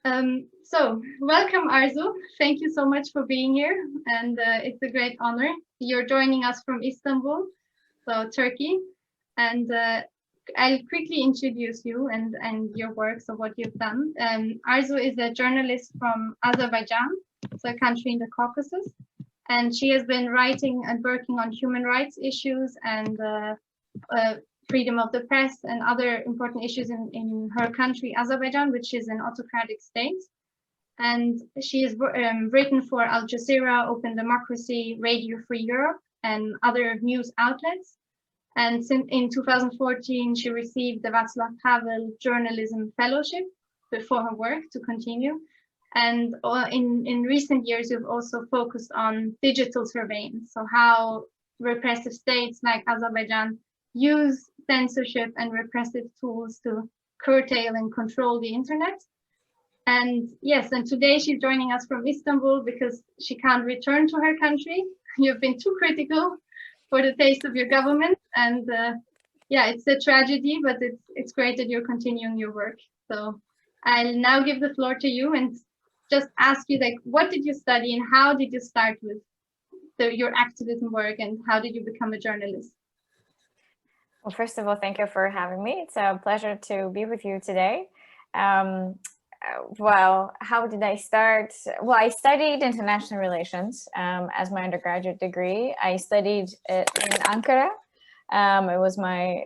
So welcome, Arzu. Thank you so much for being here, and it's a great honor. You're joining us from Istanbul, so Turkey, and I'll quickly introduce you and your work, so what you've done. Arzu is a journalist from Azerbaijan, it's a country in the Caucasus, and she has been writing and working on human rights issues and freedom of the press and other important issues in her country, Azerbaijan, which is an autocratic state. And she has written for Al Jazeera, Open Democracy, Radio Free Europe, and other news outlets. And in 2014, she received the Václav Havel Journalism Fellowship for her work to continue. And in recent years, you've also focused on digital surveillance, so how repressive states like Azerbaijan use censorship and repressive tools to curtail and control the internet. And yes, and today she's joining us from Istanbul because she can't return to her country. You've been too critical for the taste of your government. And yeah, it's a tragedy, but it's great that you're continuing your work. So I'll now give the floor to you and just ask you, like, what did you study and how did you start with your activism work and how did you become a journalist? Well, first of all, thank you for having me. It's a pleasure to be with you today. Well, how did I start? Well, I studied international relations as my undergraduate degree. I studied it in Ankara. It was my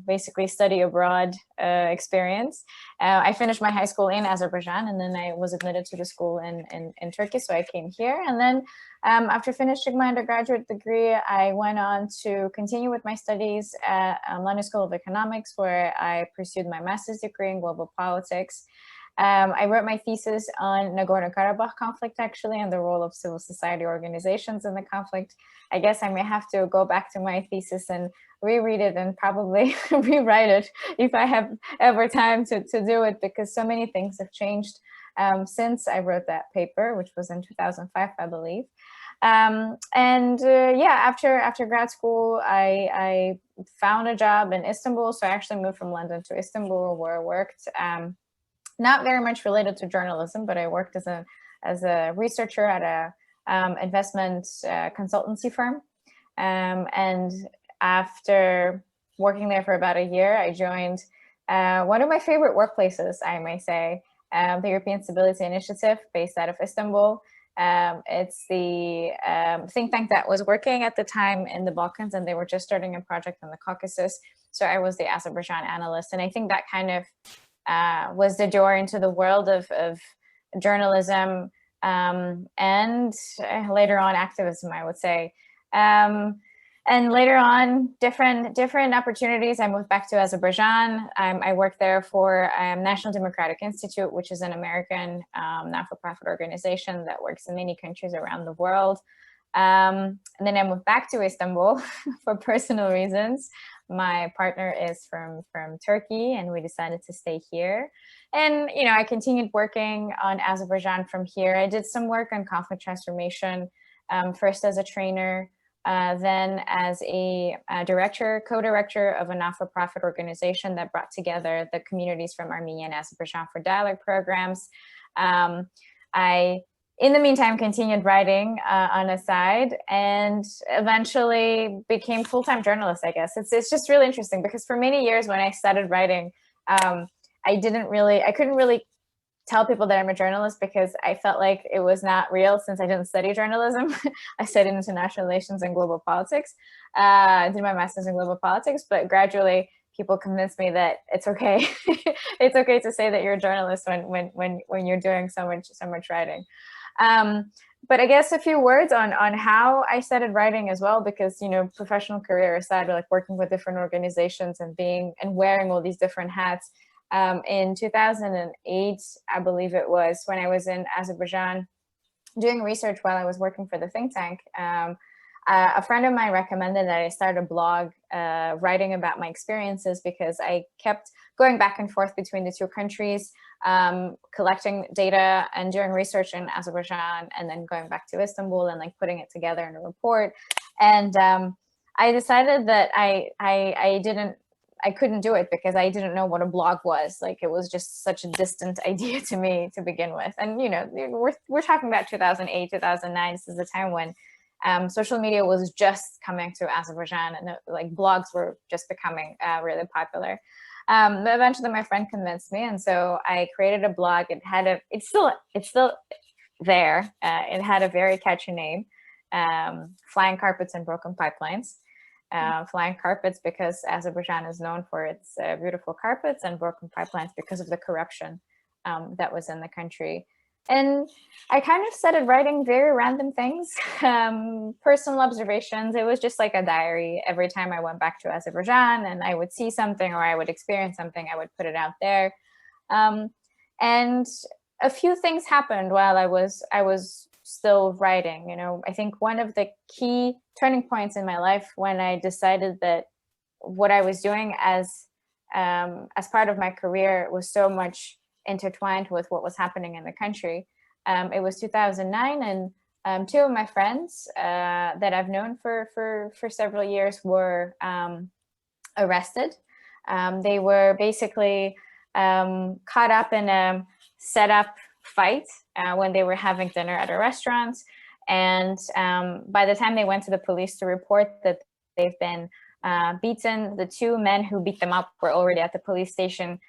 basically study abroad experience. I finished my high school in Azerbaijan, and then I was admitted to the school in Turkey, so I came here. And then after finishing my undergraduate degree, I went on to continue with my studies at London School of Economics, where I pursued my master's degree in global politics. I wrote my thesis on Nagorno-Karabakh conflict, actually, and the role of civil society organizations in the conflict. I guess I may have to go back to my thesis and reread it and probably rewrite it if I have ever time to do it, because so many things have changed since I wrote that paper, which was in 2005, I believe. Yeah, after grad school, I found a job in Istanbul. So I actually moved from London to Istanbul, where I worked not very much related to journalism, but I worked as a researcher at a investment consultancy firm. And after working there for about a year, I joined one of my favorite workplaces, I may say, the European Stability Initiative, based out of Istanbul. It's the think tank that was working at the time in the Balkans, and they were just starting a project in the Caucasus. So I was the Azerbaijan analyst, and I think that kind of was the door into the world of journalism and later on activism, I would say. And later on, different opportunities. I moved back to Azerbaijan. I worked there for National Democratic Institute, which is an American not-for-profit organization that works in many countries around the world. And then I moved back to Istanbul for personal reasons. My partner is from Turkey, and we decided to stay here. And, you know, I continued working on Azerbaijan from here. I did some work on conflict transformation, first as a trainer, then as a co-director of a not-for-profit organization that brought together the communities from Armenia and Azerbaijan for dialogue programs. I, in the meantime, continued writing on a side, and eventually became full-time journalist, I guess. It's just really interesting, because for many years when I started writing, I couldn't really tell people that I'm a journalist, because I felt like it was not real, since I didn't study journalism. I studied international relations and global politics. I did my master's in global politics, but gradually people convinced me that it's okay. It's okay to say that you're a journalist when you're doing so much writing. But I guess a few words on how I started writing as well, because, you know, professional career aside, like working with different organizations and wearing all these different hats. In 2008, I believe it was, when I was in Azerbaijan doing research while I was working for the think tank, a friend of mine recommended that I start a blog writing about my experiences, because I kept going back and forth between the two countries, collecting data and doing research in Azerbaijan, and then going back to Istanbul and like putting it together in a report. And I decided that I couldn't do it because I didn't know what a blog was. Like, it was just such a distant idea to me to begin with. And, you know, we're talking about 2008, 2009. This is a time when social media was just coming to Azerbaijan, and like blogs were just becoming really popular. But eventually my friend convinced me, and so I created a blog. It's still there. It had a very catchy name, Flying Carpets and Broken Pipelines. Flying carpets because Azerbaijan is known for its beautiful carpets, and broken pipelines because of the corruption that was in the country. And I kind of started writing very random things, personal observations. It was just like a diary. Every time I went back to Azerbaijan and I would see something or I would experience something, I would put it out there. And a few things happened while I was still writing. You know, I think one of the key turning points in my life when I decided that what I was doing as part of my career was so much intertwined with what was happening in the country. It was 2009, and two of my friends that I've known for several years were arrested. They were basically caught up in a set-up fight when they were having dinner at a restaurant. And by the time they went to the police to report that they've been beaten, the two men who beat them up were already at the police station,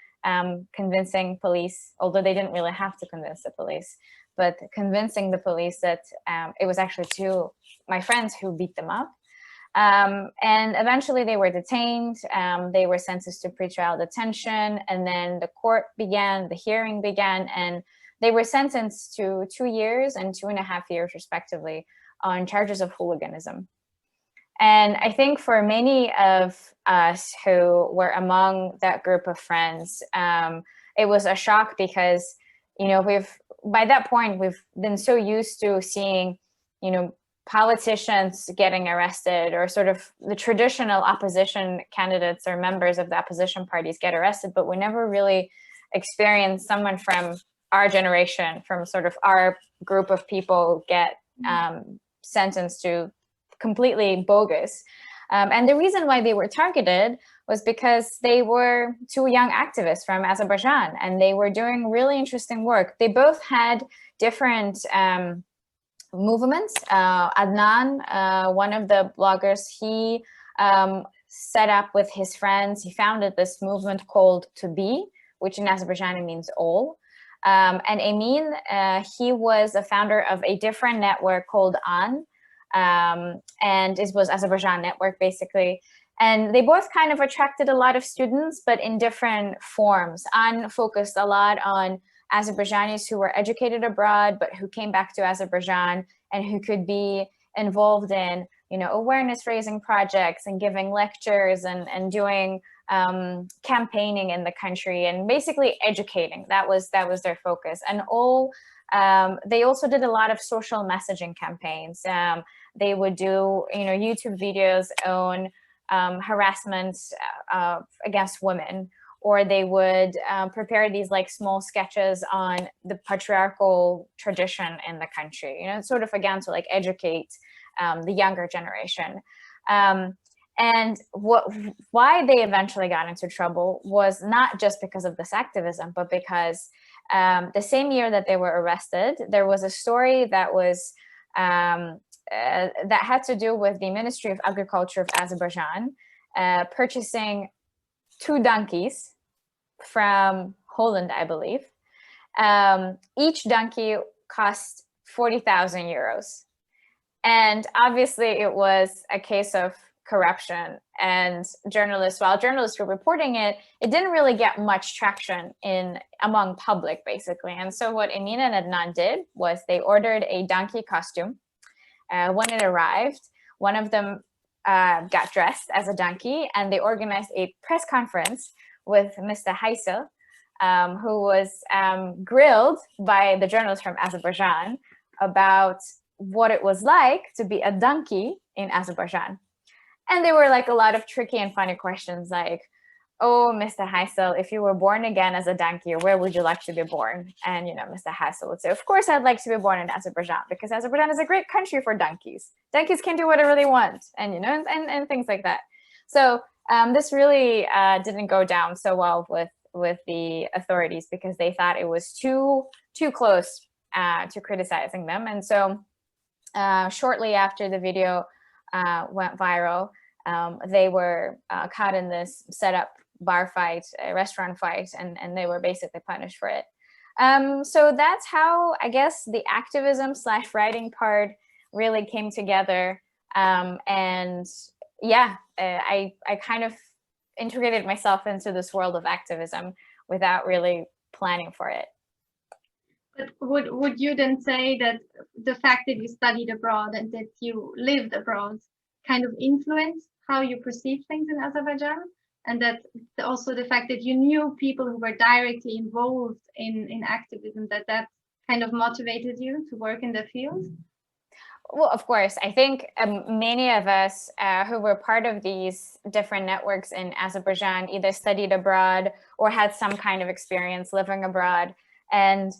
convincing police, although they didn't really have to convince the police, but convincing the police that it was actually two my friends who beat them up. And eventually they were detained. They were sentenced to pretrial detention, and then the court began, the hearing began, and they were sentenced to 2 years and 2.5 years, respectively, on charges of hooliganism. And I think for many of us who were among that group of friends, it was a shock because, you know, by that point, we've been so used to seeing, you know, politicians getting arrested, or sort of the traditional opposition candidates or members of the opposition parties get arrested, but we never really experienced someone from our generation, from sort of our group of people, get sentenced to completely bogus. And the reason why they were targeted was because they were two young activists from Azerbaijan, and they were doing really interesting work. They both had different movements. Adnan, one of the bloggers, he set up with his friends, he founded this movement called To Be, which in Azerbaijani means all. And Emin, he was a founder of a different network called An, and it was Azerbaijan network, basically. And they both kind of attracted a lot of students, but in different forms. An focused a lot on Azerbaijanis who were educated abroad, but who came back to Azerbaijan and who could be involved in, you know, awareness raising projects and giving lectures and doing campaigning in the country and basically educating. That was their focus. And all they also did a lot of social messaging campaigns. They would do, you know, YouTube videos on harassment against women, or they would prepare these like small sketches on the patriarchal tradition in the country, you know, sort of again to like educate the younger generation. And why they eventually got into trouble was not just because of this activism, but because the same year that they were arrested, there was a story that was that had to do with the Ministry of Agriculture of Azerbaijan purchasing 2 donkeys from Holland, I believe. Each donkey cost 40,000 euros. And obviously it was a case of corruption, and while journalists were reporting it, it didn't really get much traction among public, basically. And so what Emin and Adnan did was they ordered a donkey costume. When it arrived, one of them got dressed as a donkey, and they organized a press conference with Mr. Heysel, who was grilled by the journalists from Azerbaijan about what it was like to be a donkey in Azerbaijan. And there were like a lot of tricky and funny questions like, oh, Mr. Heysel, if you were born again as a donkey, where would you like to be born? And, you know, Mr. Heysel would say, of course, I'd like to be born in Azerbaijan, because Azerbaijan is a great country for donkeys. Donkeys can do whatever they want, and, you know, and things like that. So This really didn't go down so well with the authorities because they thought it was too close to criticizing them. And so shortly after the video went viral, they were caught in this set up bar fight, a restaurant fight, and they were basically punished for it. So that's how I guess the activism / writing part really came together. And yeah, I kind of integrated myself into this world of activism without really planning for it. But would you then say that the fact that you studied abroad and that you lived abroad kind of influenced how you perceive things in Azerbaijan? And that also the fact that you knew people who were directly involved in activism, that kind of motivated you to work in the field? Well, of course, I think many of us who were part of these different networks in Azerbaijan either studied abroad or had some kind of experience living abroad. And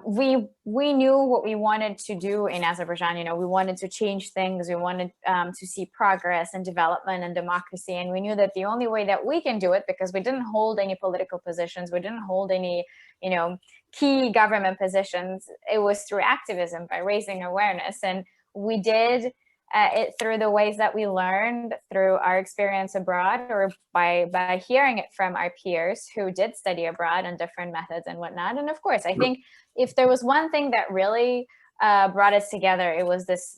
we knew what we wanted to do in Azerbaijan. You know, we wanted to change things. We wanted to see progress and development and democracy. And we knew that the only way that we can do it, because we didn't hold any political positions, we didn't hold any, you know, key government positions, it was through activism, by raising awareness. And we did it through the ways that we learned through our experience abroad, or by hearing it from our peers who did study abroad and different methods and whatnot. And of course, I think if there was one thing that really brought us together, it was this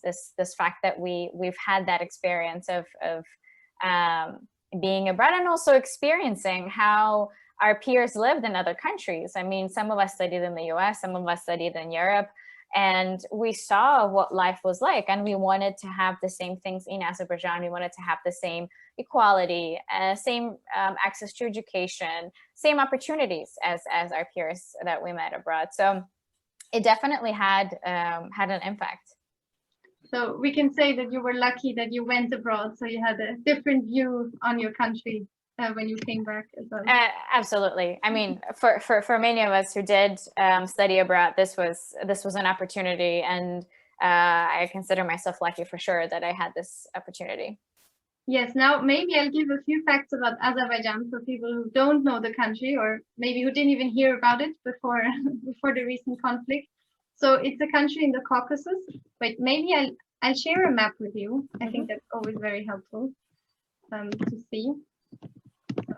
fact that we've had that experience of being abroad and also experiencing how our peers lived in other countries. I mean, some of us studied in the US, some of us studied in Europe, and we saw what life was like, and we wanted to have the same things in Azerbaijan. We wanted to have the same equality, same access to education, same opportunities as our peers that we met abroad. So it definitely had an impact. So we can say that you were lucky that you went abroad, so you had a different view on your country when you came back as well. Absolutely. I mean, for many of us who did study abroad, this was an opportunity, and I consider myself lucky for sure that I had this opportunity. Yes, now maybe I'll give a few facts about Azerbaijan for people who don't know the country, or maybe who didn't even hear about it before the recent conflict. So it's a country in the Caucasus. Wait, maybe I'll share a map with you. I think that's always very helpful to see. So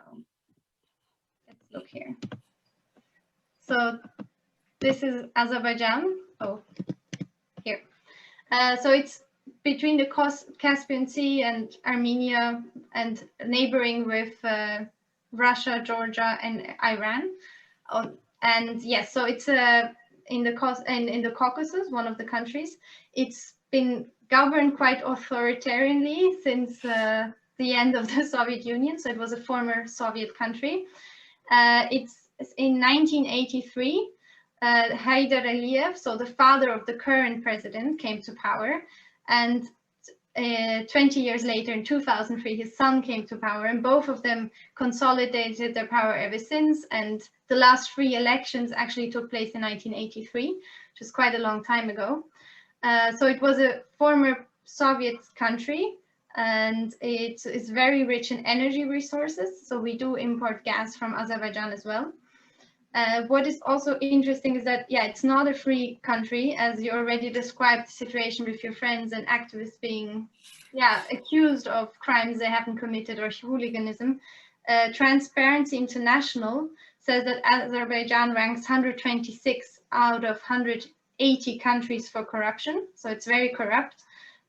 let's look here. So this is Azerbaijan. Oh, here. So it's between the Caspian Sea and Armenia, and neighboring with Russia, Georgia, and Iran. And yes, so it's in the Caucasus, one of the countries. It's been governed quite authoritarianly since the end of the Soviet Union. So it was a former Soviet country. It's in 1983. Haydar Aliyev, so the father of the current president, came to power. And 20 years later, in 2003, his son came to power, and both of them consolidated their power ever since. And the last free elections actually took place in 1983, which is quite a long time ago. So it was a former Soviet country, and it is very rich in energy resources. So we do import gas from Azerbaijan as well. What is also interesting is that, yeah, it's not a free country, as you already described the situation with your friends and activists being, yeah, accused of crimes they haven't committed or hooliganism. Transparency International says that Azerbaijan ranks 126 out of 180 countries for corruption. So it's very corrupt.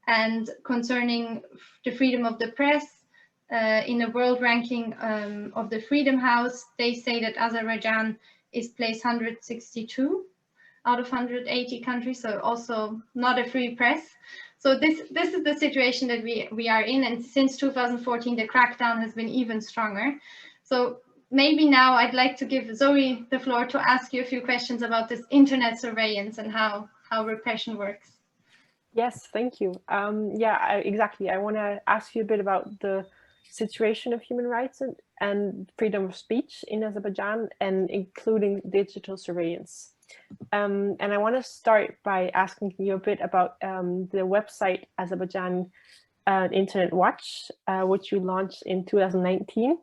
And concerning the freedom of the press, in a world ranking of the Freedom House, they say that Azerbaijan is placed 162 out of 180 countries, so also not a free press. So this is the situation that we are in, and since 2014 the crackdown has been even stronger. So maybe now I'd like to give Zoe the floor to ask you a few questions about this internet surveillance and how repression works. Yes, thank you. Yeah, exactly. I want to ask you a bit about the situation of human rights and freedom of speech in Azerbaijan, and including digital surveillance. And I want to start by asking you a bit about the website Azerbaijan Internet Watch, which you launched in 2019.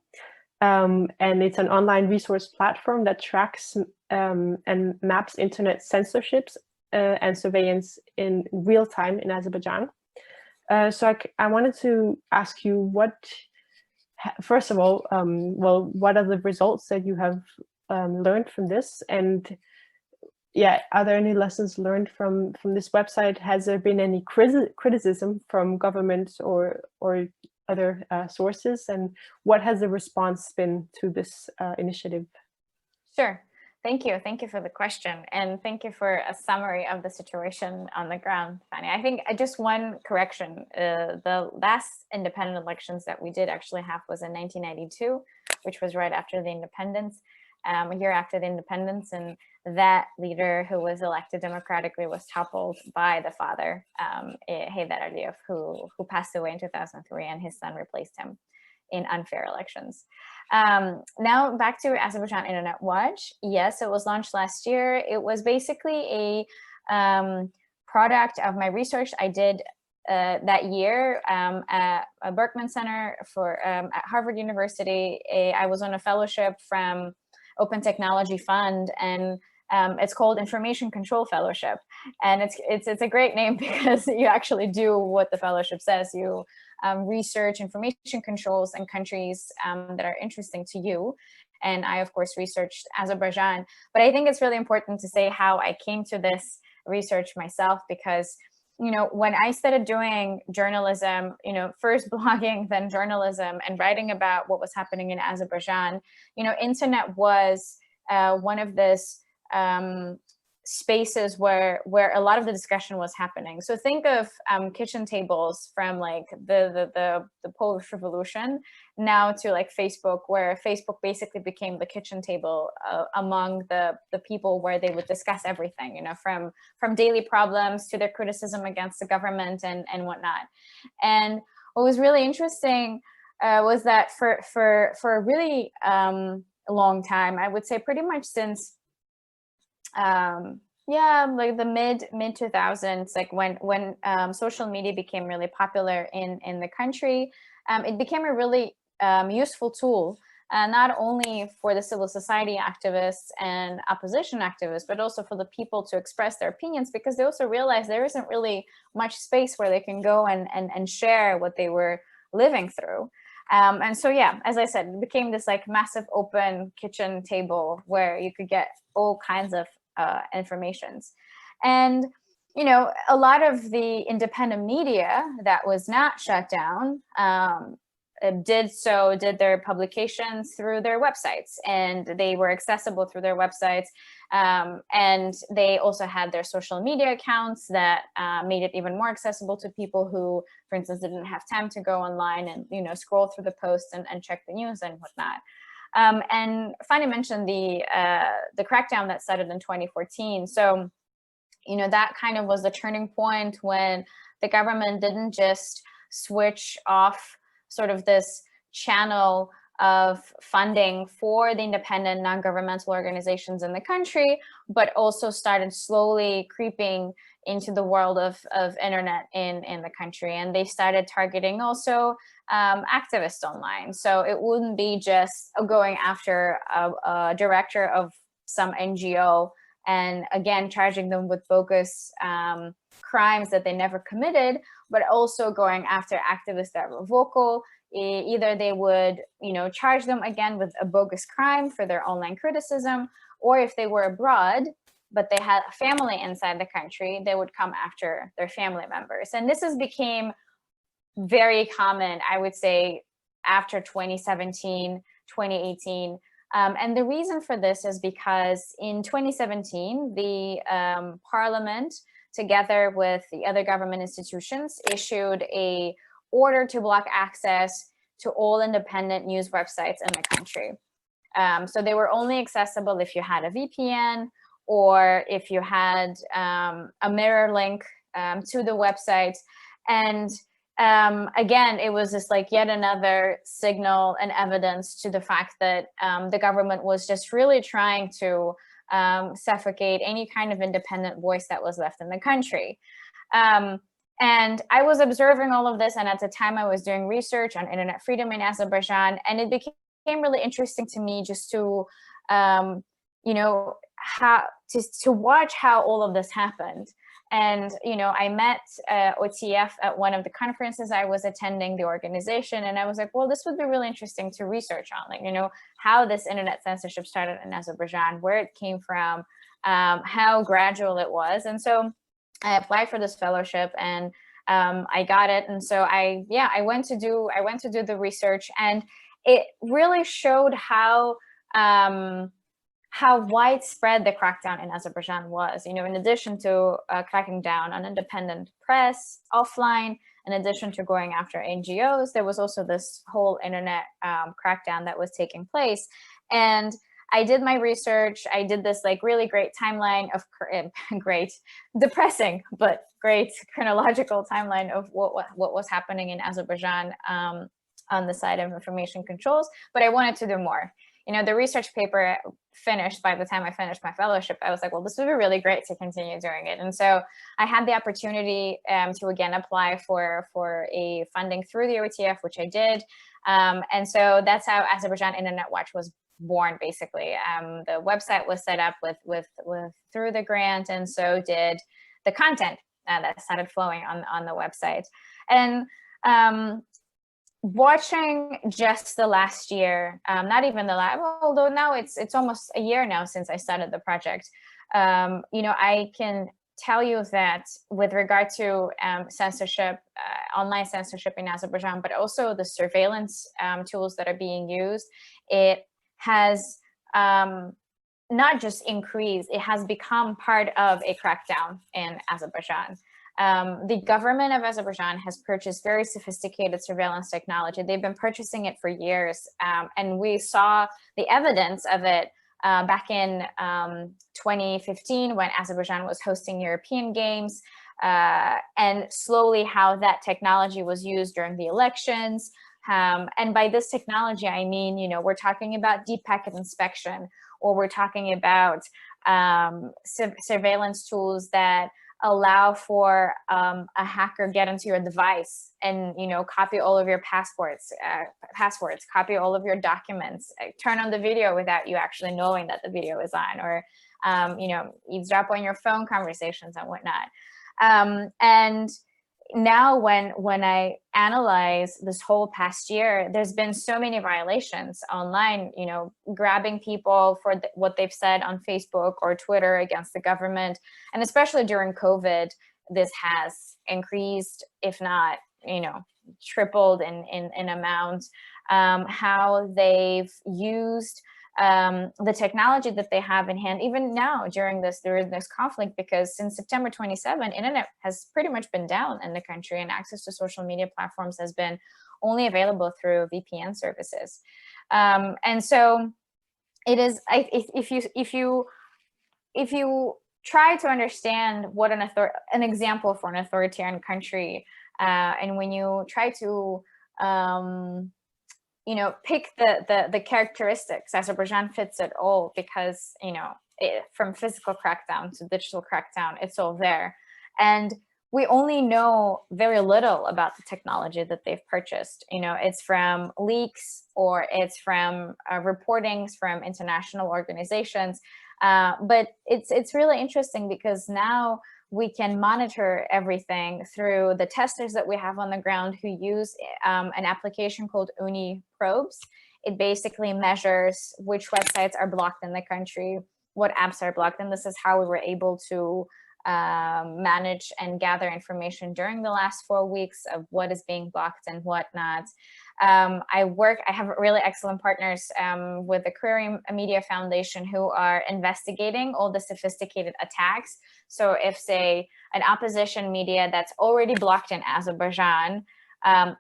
And it's an online resource platform that tracks and maps internet censorships and surveillance in real time in Azerbaijan. So I wanted to ask you first of all, well, what are the results that you have learned from this? And yeah, are there any lessons learned from this website? Has there been any criticism from governments or other sources? And what has the response been to this initiative? Sure. Thank you. Thank you for the question. And thank you for a summary of the situation on the ground, Fanny. I think just one correction. The last independent elections that we did actually have was in 1992, which was right after the independence, a year after the independence. And that leader who was elected democratically was toppled by the father, Heydar Aliyev, who passed away in 2003, and his son replaced him in unfair elections. Now back to Azerbaijan Internet Watch. Yes, it was launched last year. It was basically a product of my research I did that year at a Berkman Center at Harvard University. I was on a fellowship from Open Technology Fund, and it's called Information Control Fellowship. And it's a great name because you actually do what the fellowship says. You research information controls in countries that are interesting to you. And I, of course, researched Azerbaijan. But I think it's really important to say how I came to this research myself, because, you know, when I started doing journalism, you know, first blogging, then journalism, and writing about what was happening in Azerbaijan, you know, internet was one of this spaces where a lot of the discussion was happening. So think of kitchen tables from like the Polish Revolution now to like Facebook, where Facebook basically became the kitchen table among the people, where they would discuss everything, you know, from daily problems to their criticism against the government and whatnot. And what was really interesting was that for a really long time, I would say pretty much since like the mid 2000s, like when social media became really popular in the country, it became a really useful tool, not only for the civil society activists and opposition activists, but also for the people to express their opinions, because they also realized there isn't really much space where they can go and share what they were living through. And so, yeah, as I said, it became this like massive open kitchen table where you could get all kinds of informations. And, you know, a lot of the independent media that was not shut down did their publications through their websites, and they were accessible through their websites. And they also had their social media accounts that made it even more accessible to people who, for instance, didn't have time to go online and, you know, scroll through the posts and check the news and whatnot. And Fanny mentioned the crackdown that started in 2014. So, you know, that kind of was the turning point when the government didn't just switch off sort of this channel of funding for the independent non-governmental organizations in the country, but also started slowly creeping into the world of internet in the country. And they started targeting also activists online. So it wouldn't be just going after a director of some NGO and again charging them with bogus crimes that they never committed, but also going after activists that were vocal. Either they would, you know, charge them again with a bogus crime for their online criticism, or if they were abroad but they had a family inside the country, they would come after their family members. And this has became very common, I would say, after 2017, 2018. And the reason for this is because in 2017, the parliament, together with the other government institutions, issued a order to block access to all independent news websites in the country. So they were only accessible if you had a VPN or if you had a mirror link to the website. And again, it was just like yet another signal and evidence to the fact that the government was just really trying to suffocate any kind of independent voice that was left in the country. And I was observing all of this, and at the time I was doing research on internet freedom in Azerbaijan, and it became really interesting to me just to, you know, how to watch how all of this happened. And, you know, I met OTF at one of the conferences I was attending, the organization, and I was like, well, this would be really interesting to research on, like, you know, how this internet censorship started in Azerbaijan, where it came from, how gradual it was. And so I applied for this fellowship, and I got it. And so I went to do the research, and it really showed how widespread the crackdown in Azerbaijan was. You know, in addition to cracking down on independent press offline, in addition to going after NGOs, there was also this whole internet crackdown that was taking place. And I did my research. I did this like really great timeline of great, depressing, but great chronological timeline of what was happening in Azerbaijan on the side of information controls. But I wanted to do more. You know, the research paper finished by the time I finished my fellowship. I was like, well, this would be really great to continue doing it. And so I had the opportunity to again apply for a funding through the OTF, which I did. And so that's how Azerbaijan Internet Watch was born, basically. The website was set up with through the grant, and so did the content that started flowing on the website. And watching just the last year, not even the last, although now it's almost a year now since I started the project. You know, I can tell you that with regard to censorship, online censorship in Azerbaijan, but also the surveillance tools that are being used, it has not just increased, it has become part of a crackdown in Azerbaijan. The government of Azerbaijan has purchased very sophisticated surveillance technology. They've been purchasing it for years, and we saw the evidence of it back in 2015 when Azerbaijan was hosting European Games, and slowly how that technology was used during the elections. And by this technology, I mean, you know, we're talking about deep packet inspection, or we're talking about surveillance tools that allow for a hacker get into your device and, you know, copy all of your passwords, copy all of your documents, turn on the video without you actually knowing that the video is on, or, you know, eavesdrop on your phone conversations and whatnot. And now when I analyze this whole past year, there's been so many violations online, you know, grabbing people for what they've said on Facebook or Twitter against the government. And especially during COVID, this has increased, if not, you know, tripled in amount, how they've used the technology that they have in hand, even now during this conflict, because since September 27, internet has pretty much been down in the country, and access to social media platforms has been only available through VPN services. And so it is, if you try to understand what an example for an authoritarian country, and when you try to you know, pick the characteristics, Azerbaijan fits it all, because, you know, from physical crackdown to digital crackdown, it's all there. And we only know very little about the technology that they've purchased. You know, it's from leaks, or it's from reportings from international organizations. But it's really interesting, because now we can monitor everything through the testers that we have on the ground, who use an application called Uni Probes. It basically measures which websites are blocked in the country, what apps are blocked, and this is how we were able to manage and gather information during the last 4 weeks of what is being blocked and what not. I have really excellent partners with the Query Media Foundation, who are investigating all the sophisticated attacks. So if, say, an opposition media that's already blocked in Azerbaijan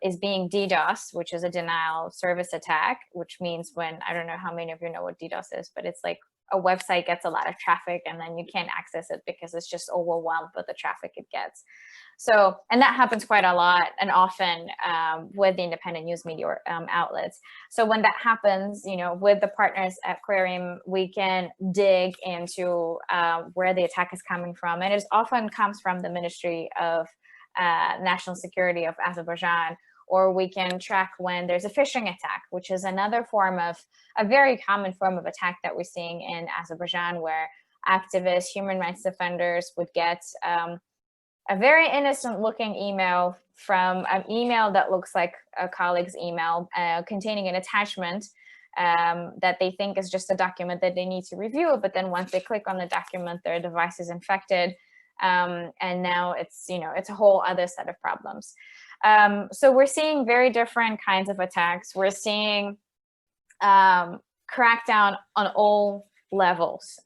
is being DDoS, which is a denial of service attack, which means when, I don't know how many of you know what DDoS is, but it's like a website gets a lot of traffic and then you can't access it because it's just overwhelmed with the traffic it gets. So, and that happens quite a lot and often with the independent news media outlets. So when that happens, you know, with the partners at Query, we can dig into where the attack is coming from. And it often comes from the Ministry of national security of Azerbaijan, or we can track when there's a phishing attack, which is another form of a very common form of attack that we're seeing in Azerbaijan, where activists, human rights defenders would get a very innocent looking email from an email that looks like a colleague's email containing an attachment that they think is just a document that they need to review. But then once they click on the document, their device is infected. And now it's, it's a whole other set of problems. So we're seeing very different kinds of attacks. We're seeing crackdown on all levels,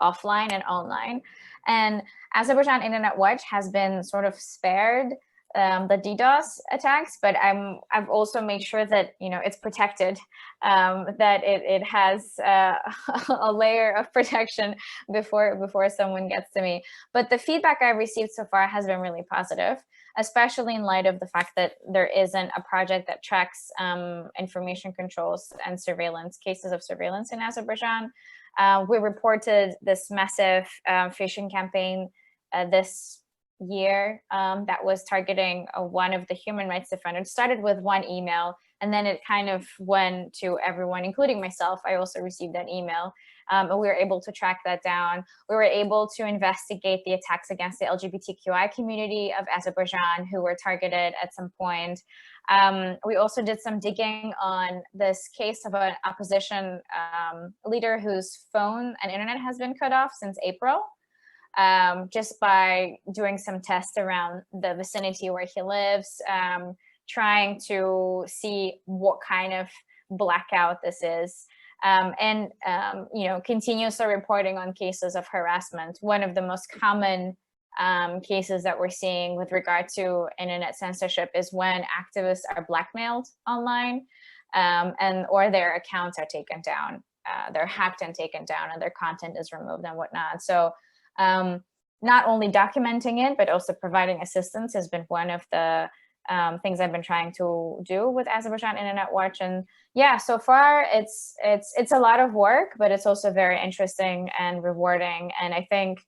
offline and online. And Azerbaijan Internet Watch has been sort of spared the DDoS attacks, but I've also made sure that it's protected, that it has a layer of protection before someone gets to me. But the feedback I've received so far has been really positive, especially in light of the fact that there isn't a project that tracks information controls and surveillance, cases of surveillance in Azerbaijan. We reported this massive phishing campaign this year that was targeting one of the human rights defenders. It started with one email, and then it kind of went to everyone, including myself. I also received that email. And we were able to track that down. We were able to investigate the attacks against the LGBTQI community of Azerbaijan who were targeted at some point. We also did some digging on this case of an opposition leader whose phone and internet has been cut off since April, just by doing some tests around the vicinity where he lives, trying to see what kind of blackout this is. And continuously reporting on cases of harassment. One of the most common cases that we're seeing with regard to internet censorship is when activists are blackmailed online, or their accounts are taken down. They're hacked and taken down, and their content is removed and whatnot. So not only documenting it, but also providing assistance has been one of the things I've been trying to do with Azerbaijan Internet Watch. And yeah, so far it's a lot of work, but it's also very interesting and rewarding. And I think,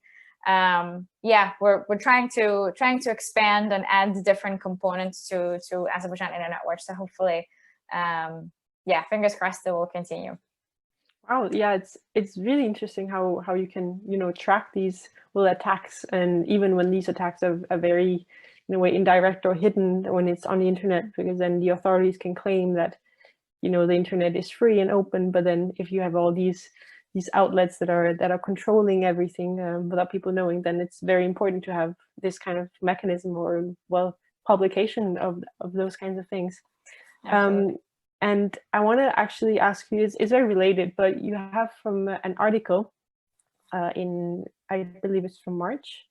we're trying to expand and add different components to Azerbaijan Internet Watch. So hopefully, fingers crossed it will continue. Wow, yeah, it's really interesting how you can track these attacks, and even when these attacks are very in a way indirect or hidden when it's on the internet, because then the authorities can claim that the internet is free and open, but then if you have all these outlets that are controlling everything without people knowing, then it's very important to have this kind of mechanism or publication of those kinds of things. And I want to actually ask you, it's very related, but you have from an article in, I believe it's from March,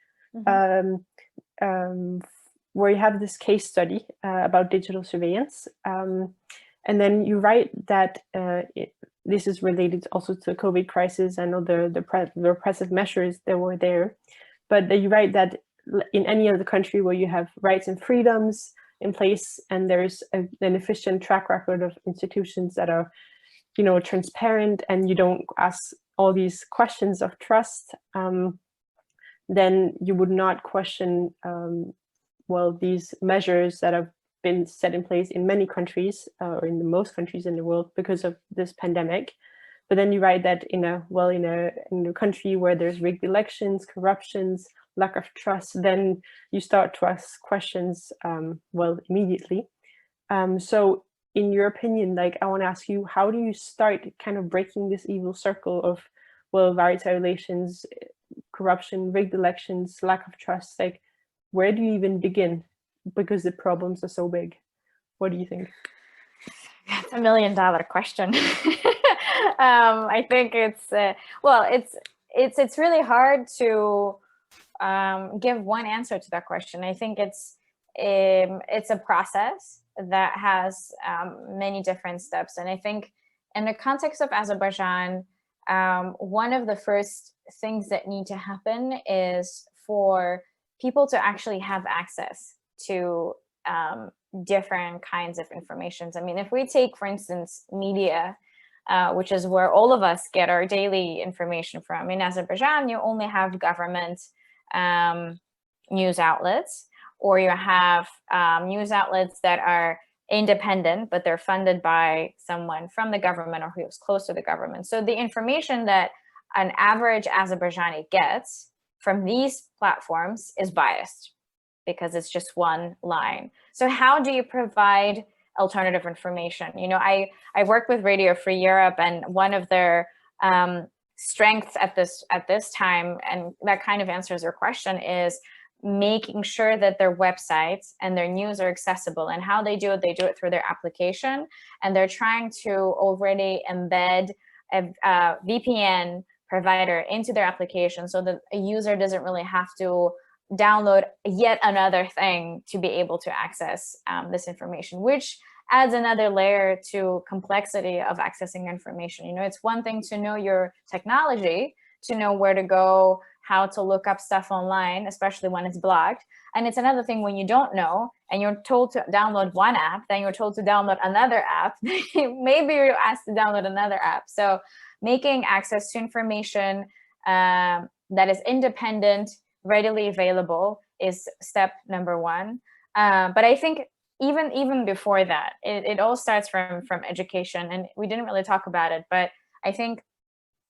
where you have this case study about digital surveillance. And then you write that this is related also to the COVID crisis and all the repressive measures that were there. But you write that in any other country where you have rights and freedoms in place, and there's an efficient track record of institutions that are, transparent, and you don't ask all these questions of trust, then you would not question, these measures that have been set in place in many countries, or in the most countries in the world because of this pandemic. But then you write that in a country where there's rigged elections, corruptions, lack of trust, then you start to ask questions, immediately. So in your opinion, I want to ask you, how do you start kind of breaking this evil circle of, rights violations, corruption, rigged elections, lack of trust? Where do you even begin? Because the problems are so big. What do you think? That's $1 million question. I think it's really hard to give one answer to that question. I think it's a process that has many different steps. And I think in the context of Azerbaijan, one of the first things that need to happen is for people to actually have access to different kinds of information. I mean, if we take, for instance, media, which is where all of us get our daily information from. In Azerbaijan, you only have government news outlets, or you have news outlets that are independent, but they're funded by someone from the government or who's close to the government. So the information that an average Azerbaijani gets from these platforms is biased because it's just one line. So how do you provide alternative information? You know, I work with Radio Free Europe, and one of their strengths at this time, and that kind of answers your question, is making sure that their websites and their news are accessible. And how they do it through their application, and they're trying to already embed a VPN provider into their application so that a user doesn't really have to download yet another thing to be able to access this information, which adds another layer to complexity of accessing information. You know, it's one thing to know your technology, to know where to go, how to look up stuff online, especially when it's blocked. And it's another thing when you don't know and you're told to download one app, then you're told to download another app. Maybe you're asked to download another app. So making access to information that is independent, readily available is step number one. But I think even before that, it all starts from education, and we didn't really talk about it, but I think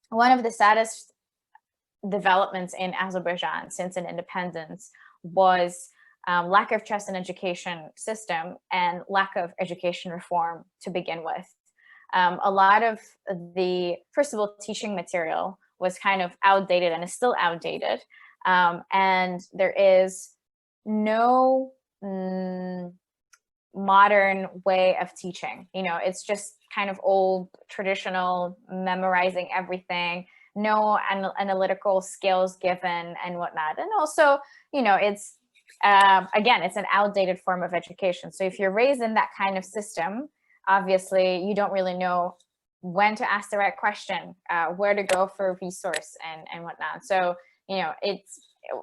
one of the saddest developments in Azerbaijan since an independence was lack of trust in education system and lack of education reform to begin with. A lot of the, first of all, teaching material was kind of outdated and is still outdated. And there is no modern way of teaching. You know, it's just kind of old, traditional, memorizing everything, no analytical skills given and whatnot. And also, you know, it's, again, it's an outdated form of education. So if you're raised in that kind of system, obviously you don't really know when to ask the right question, where to go for a resource and whatnot. So, you know,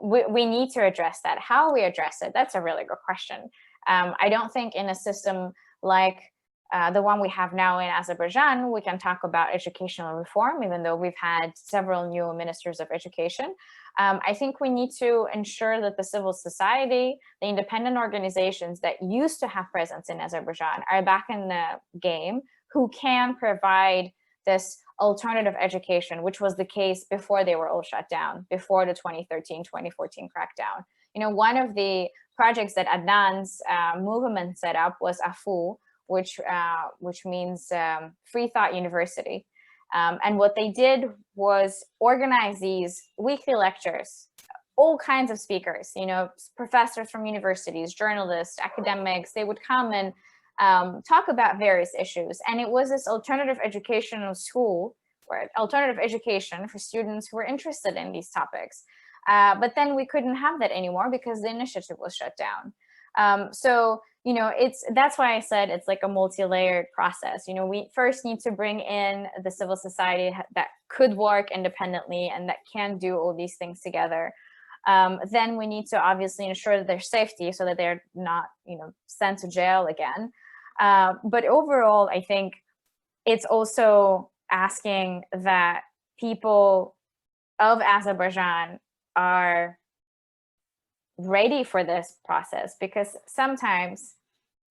we need to address that. How we address it, that's a really good question. I don't think in a system like the one we have now in Azerbaijan, we can talk about educational reform, even though we've had several new ministers of education. I think we need to ensure that the civil society, the independent organizations that used to have presence in Azerbaijan are back in the game, who can provide this alternative education, which was the case before they were all shut down, before the 2013-2014 crackdown. You know, one of the projects that Adnan's movement set up was AFU, which means Free Thought University. And what they did was organize these weekly lectures, all kinds of speakers, you know, professors from universities, journalists, academics. They would come and talk about various issues. And it was this alternative educational school, or alternative education for students who were interested in these topics. But then we couldn't have that anymore because the initiative was shut down. So, you know, that's why I said it's like a multi-layered process. You know, we first need to bring in the civil society that could work independently and that can do all these things together. Then we need to obviously ensure their safety so that they're not, you know, sent to jail again. But overall, I think it's also asking that people of Azerbaijan are ready for this process, because sometimes,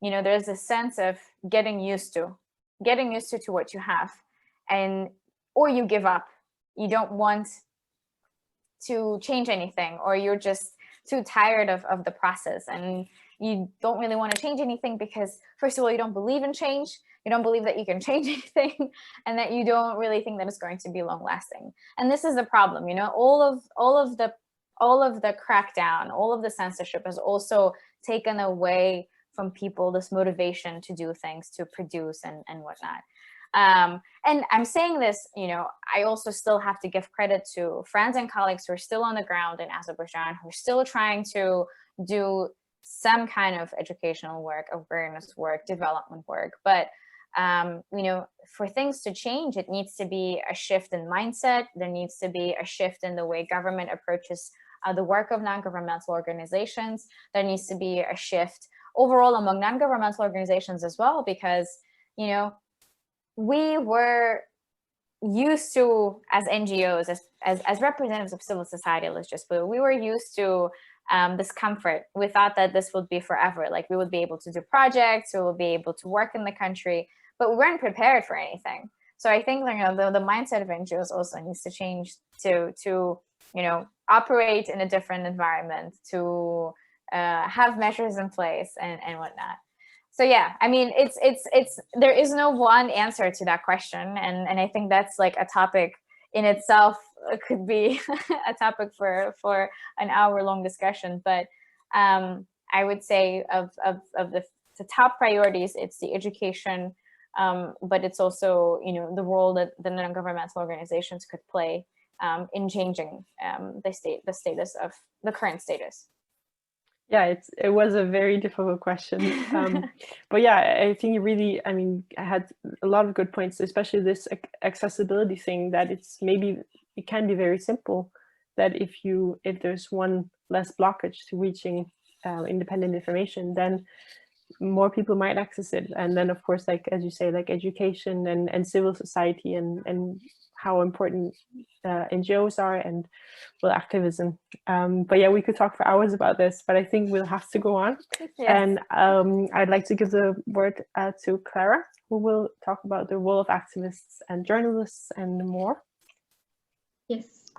you know, there's a sense of getting used to what you have, or you give up. You don't want to change anything, or you're just too tired of the process, and you don't really want to change anything because, first of all, you don't believe in change. You don't believe that you can change anything, and that you don't really think that it's going to be long lasting. And this is the problem, you know, all of the crackdown, all of the censorship has also taken away from people this motivation to do things, to produce and whatnot. And I'm saying this, you know, I also still have to give credit to friends and colleagues who are still on the ground in Azerbaijan, who are still trying to do some kind of educational work, awareness work, development work. But, you know, for things to change, it needs to be a shift in mindset. There needs to be a shift in the way government approaches the work of non-governmental organizations. There needs to be a shift overall among non-governmental organizations as well, because, you know, we were used to, as NGOs, as representatives of civil society, let's just put it, we were used to this comfort. We thought that this would be forever. Like we would be able to do projects, we would be able to work in the country, but we weren't prepared for anything. So I think, you know, the mindset of NGOs also needs to change to you know, operate in a different environment, to have measures in place and whatnot. So yeah, I mean, it's there is no one answer to that question, and I think that's like a topic in itself. Could be a topic for an hour-long discussion. But I would say of the top priorities, it's the education, but it's also, you know, the role that the non-governmental organizations could play in changing the status of the current status. Yeah, it was a very difficult question. But yeah, I think it really, I mean, I had a lot of good points, especially this accessibility thing, that it can be very simple, that if there's one less blockage to reaching independent information, then more people might access it. And then of course, like, as you say, like education and civil society and how important NGOs are, and well, activism. But yeah, we could talk for hours about this, but I think we'll have to go on. Yes. And I'd like to give the word to Clara, who will talk about the role of activists and journalists and more. Yes,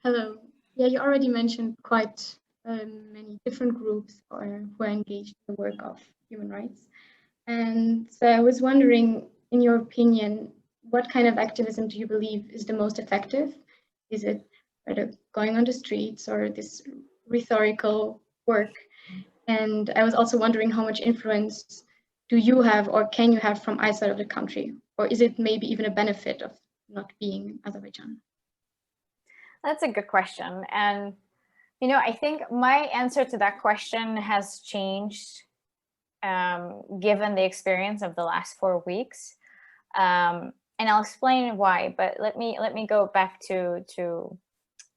hello. Yeah, you already mentioned quite many different groups who are engaged in the work of human rights. And so I was wondering, in your opinion, what kind of activism do you believe is the most effective? Is it rather going on the streets or this rhetorical work? And I was also wondering, how much influence do you have or can you have from outside of the country? Or is it maybe even a benefit of not being in Azerbaijan? That's a good question. And, you know, I think my answer to that question has changed given the experience of the last 4 weeks. And I'll explain why, but let me go back to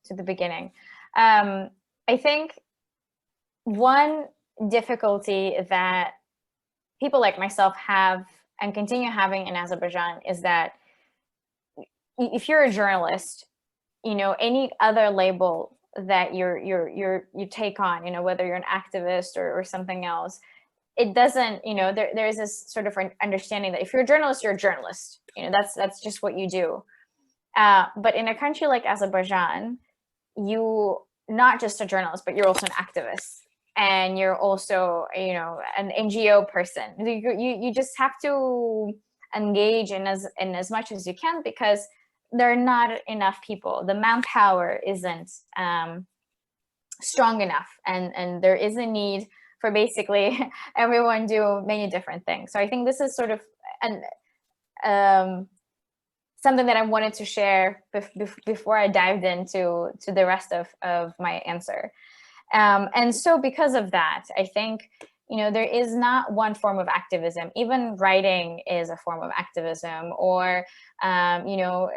the beginning. I think one difficulty that people like myself have and continue having in Azerbaijan is that if you're a journalist, you know, any other label that you take on, you know, whether you're an activist or something else, it doesn't, you know, there's this sort of understanding that if you're a journalist, you're a journalist. You know, that's just what you do. But in a country like Azerbaijan, you're not just a journalist, but you're also an activist, and you're also, you know, an NGO person. You just have to engage in as much as you can, because there are not enough people. The manpower isn't strong enough, and there is a need for basically everyone do many different things. So I think this is sort of something that I wanted to share before I dived into the rest of my answer. And so because of that, I think, you know, there is not one form of activism. Even writing is a form of activism, or, you know,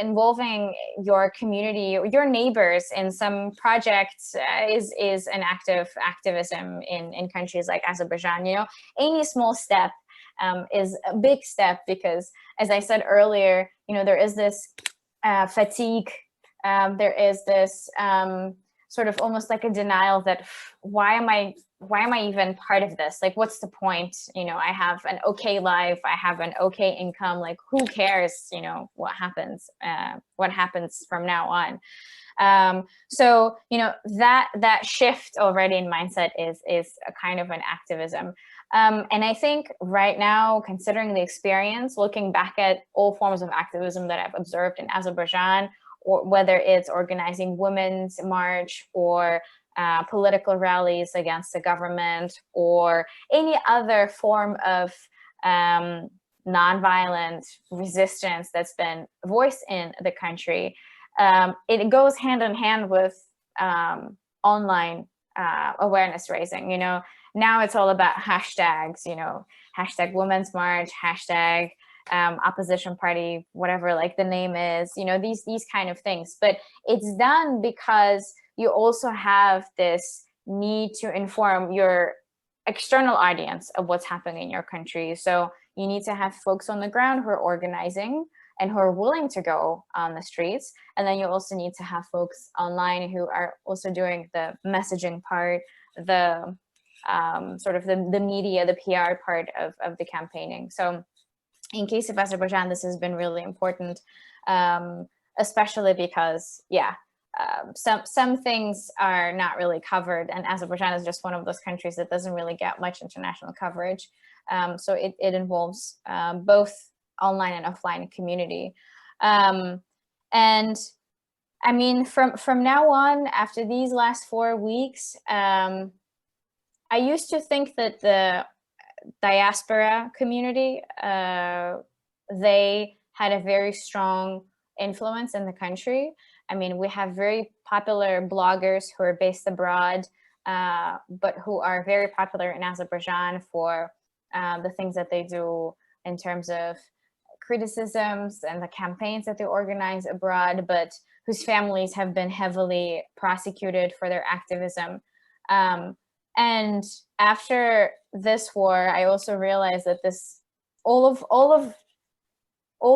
involving your community or your neighbors in some projects is an activism in countries like Azerbaijan. You know, any small step is a big step, because, as I said earlier, you know, there is this fatigue. There is this sort of almost like a denial that why am I even part of this? Like, what's the point? You know, I have an okay life, I have an okay income, like who cares, you know, what happens from now on. So, you know, that shift already in mindset is a kind of an activism. And I think right now, considering the experience, looking back at all forms of activism that I've observed in Azerbaijan, or whether it's organizing women's march or political rallies against the government, or any other form of nonviolent resistance that's been voiced in the country, it goes hand in hand with online awareness raising. You know, now it's all about hashtags, you know, hashtag Women's March, hashtag opposition party, whatever like the name is, you know, these kind of things. But it's done because you also have this need to inform your external audience of what's happening in your country. So you need to have folks on the ground who are organizing, and who are willing to go on the streets. And then you also need to have folks online who are also doing the messaging part, the sort of the media, the PR part of the campaigning. So in case of Azerbaijan, this has been really important, especially because, some things are not really covered, and Azerbaijan is just one of those countries that doesn't really get much international coverage. So it involves both online and offline community. And I mean, from now on, after these last 4 weeks, I used to think that the diaspora community, they had a very strong influence in the country. I mean, we have very popular bloggers who are based abroad, but who are very popular in Azerbaijan for the things that they do in terms of criticisms and the campaigns that they organize abroad, but whose families have been heavily prosecuted for their activism. And after this war, I also realized that all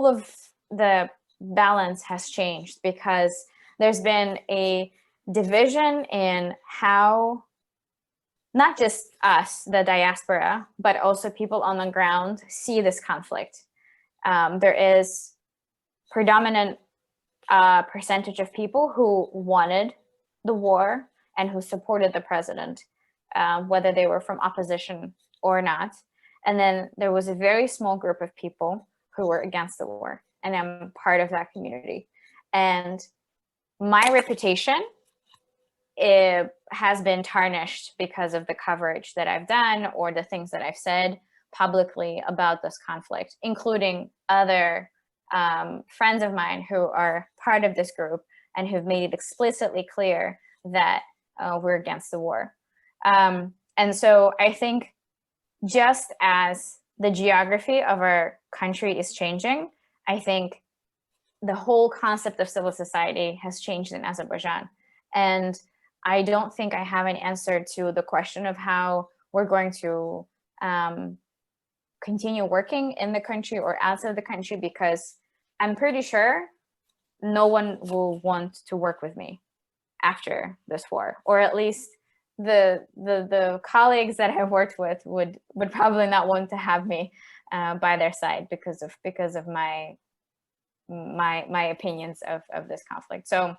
of the balance has changed, because there's been a division in how not just us, the diaspora, but also people on the ground see this conflict. There is predominant percentage of people who wanted the war and who supported the president, whether they were from opposition or not. And then there was a very small group of people who were against the war, and I'm part of that community. And my reputation, it has been tarnished because of the coverage that I've done or the things that I've said publicly about this conflict, including other friends of mine who are part of this group and who've made it explicitly clear that we're against the war. And so I think just as the geography of our country is changing, I think the whole concept of civil society has changed in Azerbaijan. And I don't think I have an answer to the question of how we're going to continue working in the country or outside the country, because I'm pretty sure no one will want to work with me after this war, or at least the colleagues that I've worked with would probably not want to have me by their side because of my opinions of this conflict. So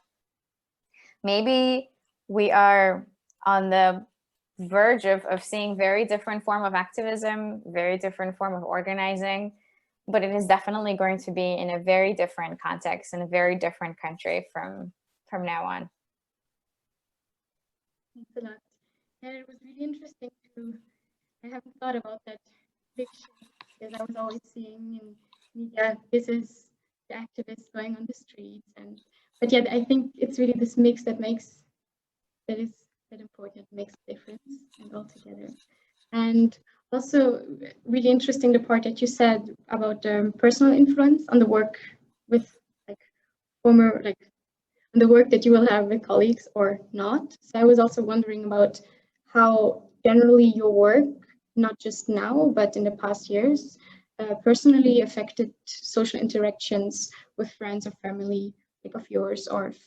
maybe we are on the verge of seeing very different form of activism, very different form of organizing, but it is definitely going to be in a very different context, in a very different country from now on. Thanks a lot. And it was really interesting I haven't thought about that big shift, because I was always seeing in media, this is the activists going on the streets, but yet I think it's really this mix that is that important, makes a difference, and all together. And also really interesting the part that you said about personal influence on the work with on the work that you will have with colleagues or not. So I was also wondering about how generally your work, not just now, but in the past years, personally affected social interactions with friends or family of yours, or of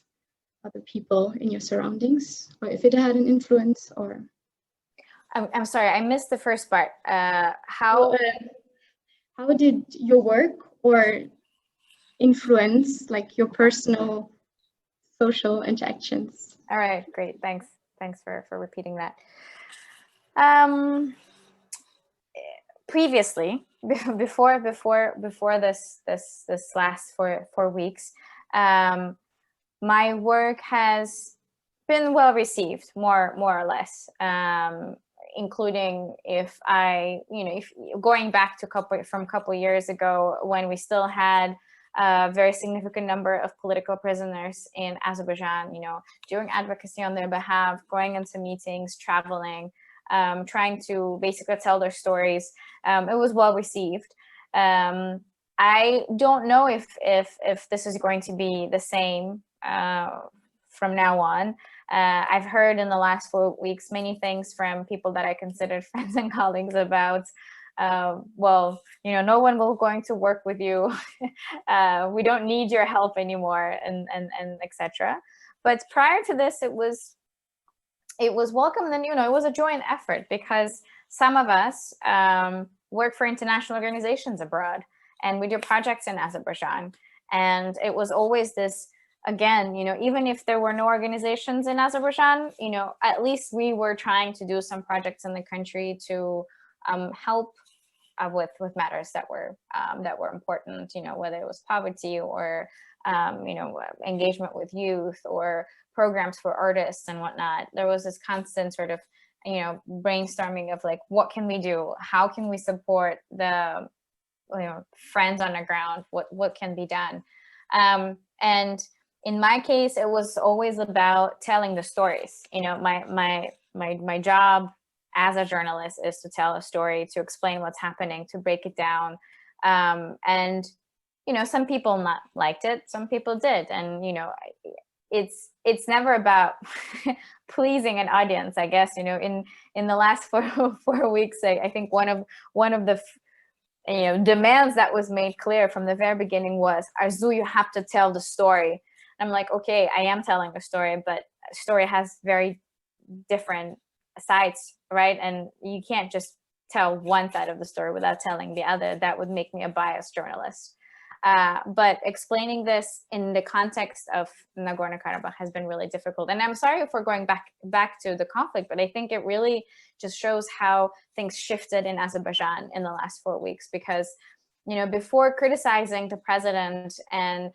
other people in your surroundings, or if it had an influence. Or I'm sorry, I missed the first part. How did your work or influence your personal social interactions? All right, great, thanks for repeating that. Previously, before this last 4 weeks, my work has been well received, more or less, including if going back to a couple years ago, when we still had a very significant number of political prisoners in Azerbaijan, doing advocacy on their behalf, going into meetings, traveling, trying to basically tell their stories. It was well received. I don't know if this is going to be the same from now on. I've heard in the last 4 weeks many things from people that I considered friends and colleagues about well, no one will going to work with you. We don't need your help anymore, and etc. But prior to this, it was welcome. And it was a joint effort, because some of us work for international organizations abroad, and we do projects in Azerbaijan. And it was always this, again, even if there were no organizations in Azerbaijan, at least we were trying to do some projects in the country to help with matters that were important, whether it was poverty or engagement with youth or programs for artists and whatnot. There was this constant sort of brainstorming of like, what can we do? How can we support the friends on the ground? What can be done? And in my case, it was always about telling the stories. My job as a journalist is to tell a story, to explain what's happening, to break it down. And some people not liked it, some people did, and it's never about pleasing an audience, I guess. In the last four weeks, I think one of the demands that was made clear from the very beginning was, Arzu, you have to tell the story. I'm like, okay, I am telling a story, but a story has very different sides, right? And you can't just tell one side of the story without telling the other. That would make me a biased journalist. But explaining this in the context of Nagorno-Karabakh has been really difficult. And I'm sorry for going back to the conflict, but I think it really just shows how things shifted in Azerbaijan in the last 4 weeks. Because, before criticizing the president and,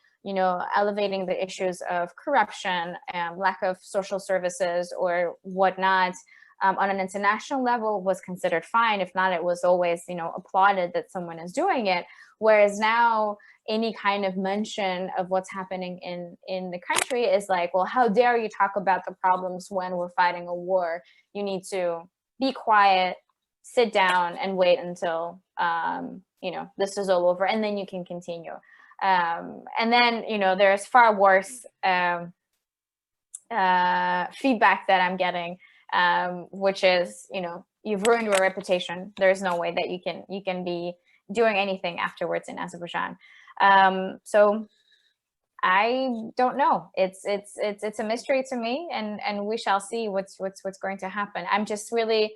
elevating the issues of corruption, lack of social services or whatnot, on an international level was considered fine. If not, it was always, applauded that someone is doing it. Whereas now, any kind of mention of what's happening in the country is like, well, how dare you talk about the problems when we're fighting a war? You need to be quiet, sit down, and wait until this is all over, and then you can continue. And then there's far worse feedback that I'm getting, which is you've ruined your reputation. There's no way that you can be doing anything afterwards in Azerbaijan. So I don't know. It's a mystery to me, and we shall see what's going to happen. I'm just really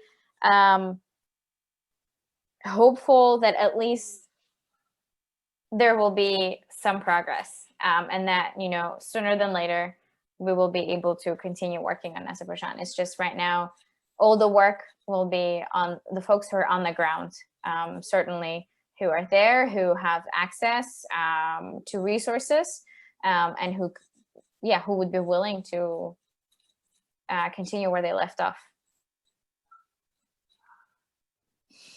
hopeful that at least there will be some progress, and that sooner than later we will be able to continue working on Azerbaijan. It's just right now all the work will be on the folks who are on the ground, certainly, who are there, who have access to resources, and who would be willing to continue where they left off.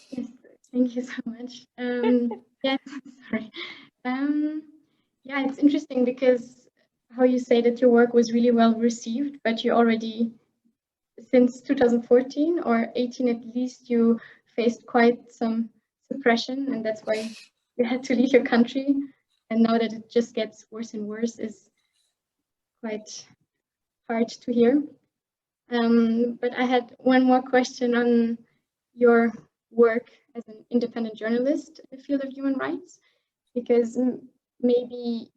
Yes, thank you so much. Sorry. Yeah, it's interesting because how you say that your work was really well received, but you already, since 2014 or 18 at least, you faced quite some suppression, and that's why you had to leave your country. And now that it just gets worse and worse is quite hard to hear. But I had one more question on your work as an independent journalist in the field of human rights, because maybe